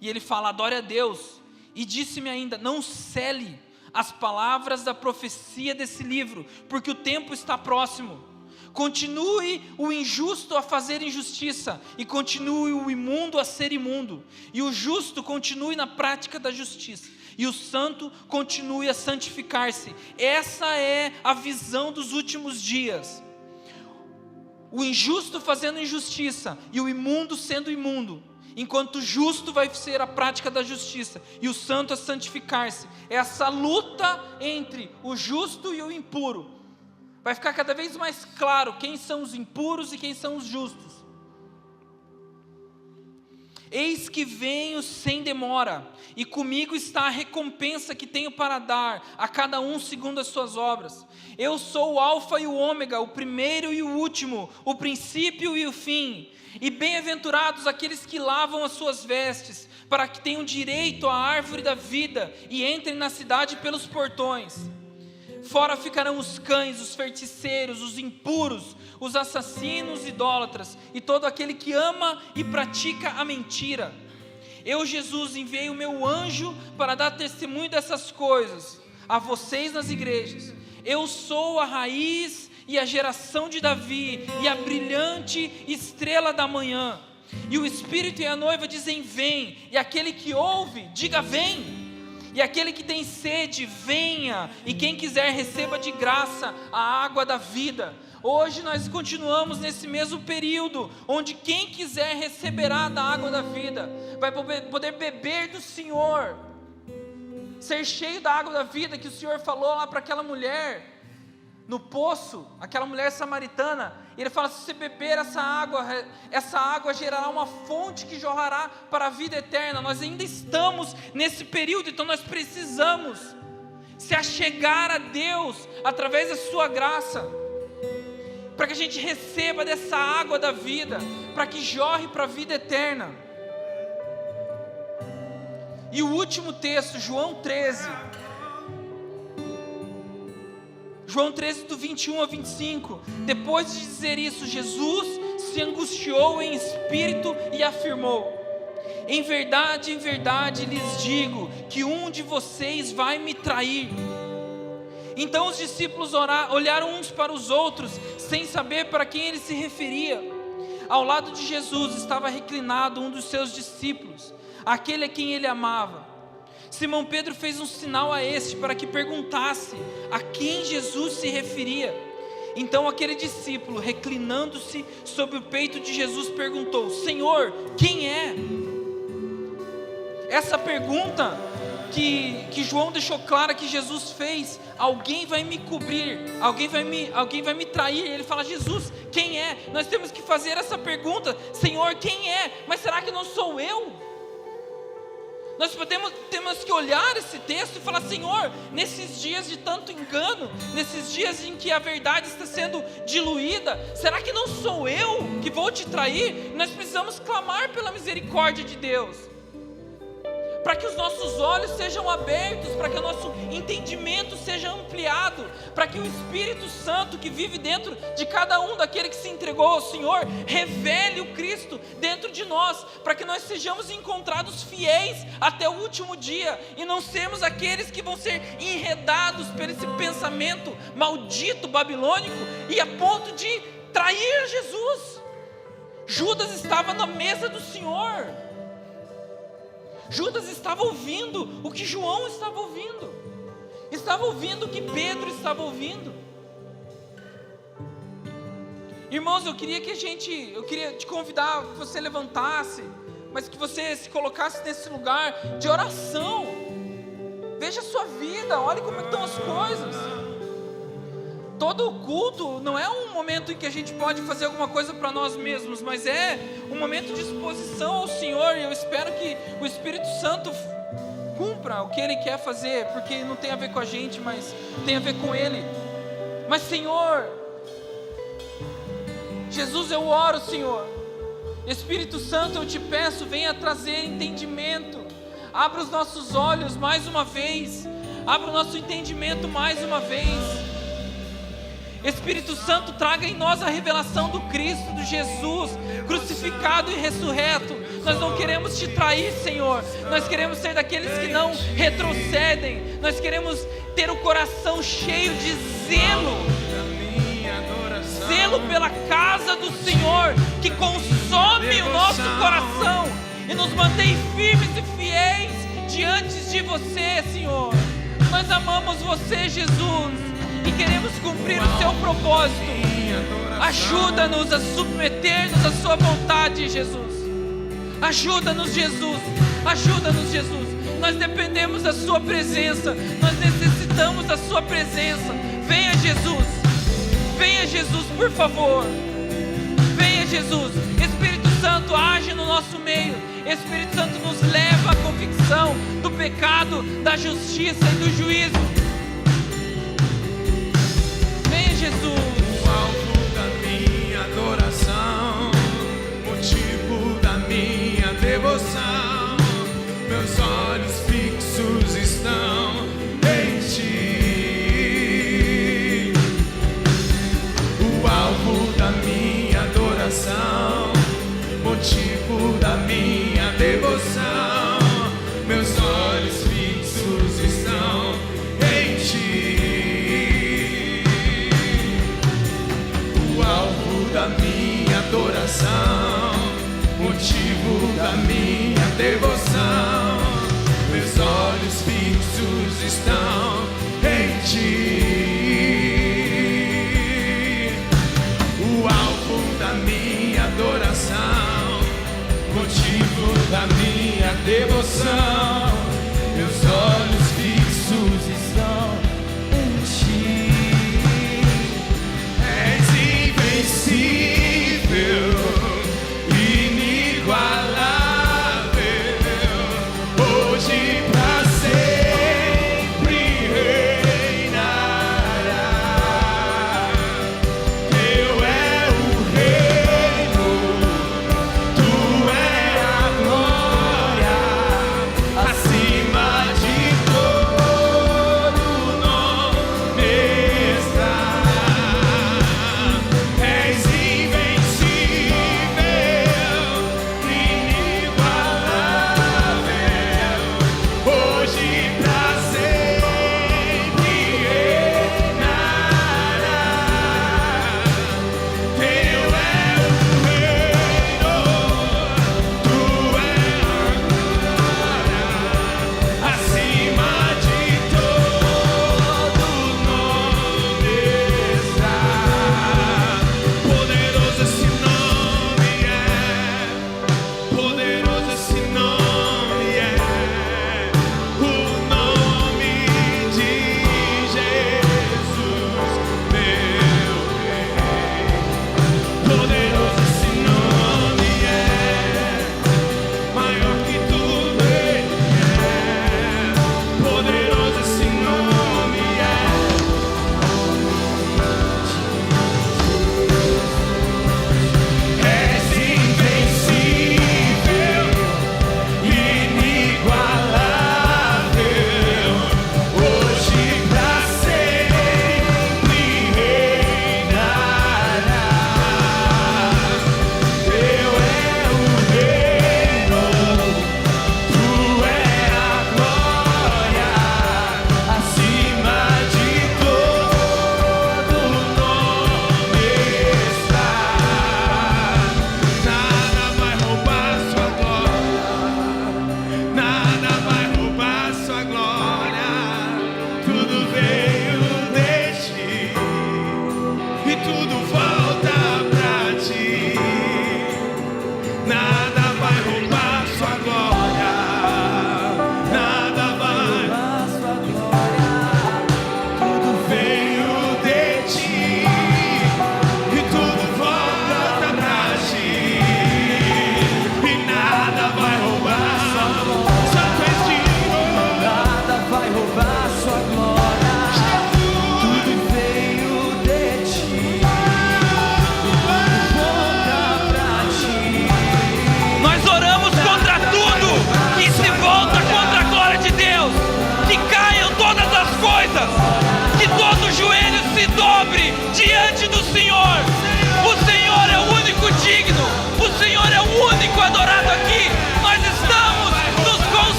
E ele fala: adore a Deus. E disse-me ainda: não cele as palavras da profecia desse livro, porque o tempo está próximo. Continue o injusto a fazer injustiça, e continue o imundo a ser imundo, e o justo continue na prática da justiça, e o santo continue a santificar-se. Essa é a visão dos últimos dias. O injusto fazendo injustiça, e o imundo sendo imundo, enquanto o justo vai ser a prática da justiça, e o santo a santificar-se. Essa luta entre o justo e o impuro vai ficar cada vez mais claro quem são os impuros e quem são os justos. Eis que venho sem demora, e comigo está a recompensa que tenho para dar a cada um segundo as suas obras. Eu sou o alfa e o ômega, o primeiro e o último, o princípio e o fim. E bem-aventurados aqueles que lavam as suas vestes, para que tenham direito à árvore da vida e entrem na cidade pelos portões. Fora ficarão os cães, os feiticeiros, os impuros, os assassinos, idólatras, e todo aquele que ama e pratica a mentira. Eu, Jesus, enviei o meu anjo para dar testemunho dessas coisas a vocês nas igrejas. Eu sou a raiz e a geração de Davi, e a brilhante estrela da manhã. E o Espírito e a noiva dizem: vem. E aquele que ouve, diga: vem. E aquele que tem sede, venha, e quem quiser receba de graça a água da vida. Hoje nós continuamos nesse mesmo período, onde quem quiser receberá da água da vida, vai poder beber do Senhor, ser cheio da água da vida que o Senhor falou lá para aquela mulher no poço, aquela mulher samaritana. E Ele fala: se você beber essa água gerará uma fonte que jorrará para a vida eterna. Nós ainda estamos nesse período, então nós precisamos se achegar a Deus através da sua graça, para que a gente receba dessa água da vida, para que jorre para a vida eterna. E o último texto, João 13, do 21 ao 25. Depois de dizer isso, Jesus se angustiou em espírito e afirmou: em verdade, lhes digo que um de vocês vai me trair. Então os discípulos olharam uns para os outros, sem saber para quem ele se referia. Ao lado de Jesus estava reclinado um dos seus discípulos, aquele a quem ele amava. Simão Pedro fez um sinal a este para que perguntasse a quem Jesus se referia. Então aquele discípulo, reclinando-se sobre o peito de Jesus, perguntou: Senhor, quem é? Essa pergunta que João deixou clara que Jesus fez: alguém vai me cobrir, alguém vai me trair. Ele fala: Jesus, quem é? Nós temos que fazer essa pergunta: Senhor, quem é? Mas será que não sou eu? Nós temos que olhar esse texto e falar: Senhor, nesses dias de tanto engano, nesses dias em que a verdade está sendo diluída, será que não sou eu que vou te trair? Nós precisamos clamar pela misericórdia de Deus, para que os nossos olhos sejam abertos, para que o nosso entendimento seja ampliado, para que o Espírito Santo que vive dentro de cada um daquele que se entregou ao Senhor, revele o Cristo dentro de nós, para que nós sejamos encontrados fiéis até o último dia, e não sermos aqueles que vão ser enredados por esse pensamento maldito babilônico, e a ponto de trair Jesus. Judas estava na mesa do Senhor. Judas estava ouvindo o que João estava ouvindo, estava ouvindo o que Pedro estava ouvindo. Irmãos, eu queria te convidar que você levantasse, mas que você se colocasse nesse lugar de oração. Veja a sua vida, olhe como estão as coisas. Todo o culto não é um momento em que a gente pode fazer alguma coisa para nós mesmos, mas é um momento de exposição ao Senhor, e eu espero que o Espírito Santo cumpra o que Ele quer fazer, porque não tem a ver com a gente, mas tem a ver com Ele. Mas Senhor, Jesus, eu oro, Senhor, Espírito Santo, eu te peço, venha trazer entendimento, abra os nossos olhos mais uma vez, abra o nosso entendimento mais uma vez. Espírito Santo, traga em nós a revelação do Cristo, do Jesus crucificado e ressurreto. Nós não queremos te trair, Senhor. Nós queremos ser daqueles que não retrocedem. Nós queremos ter o coração cheio de zelo, zelo pela casa do Senhor, que consome o nosso coração e nos mantém firmes e fiéis diante de você, Senhor. Nós amamos você, Jesus, e queremos cumprir o seu propósito. Ajuda-nos a submeter-nos à sua vontade, Jesus. Ajuda-nos, Jesus. Ajuda-nos, Jesus. Nós dependemos da sua presença. Nós necessitamos da sua presença. Venha, Jesus. Venha, Jesus, por favor. Venha, Jesus. Espírito Santo, age no nosso meio. Espírito Santo, nos leva à convicção do pecado, da justiça e do juízo. Jesus, o alvo da minha adoração, motivo da minha devoção, meus olhos fixos estão em ti. O alvo da minha adoração, motivo da minha devoção, meus olhos fixos estão em ti. Da minha adoração, motivo da minha devoção, meus olhos fixos estão em ti. devoção.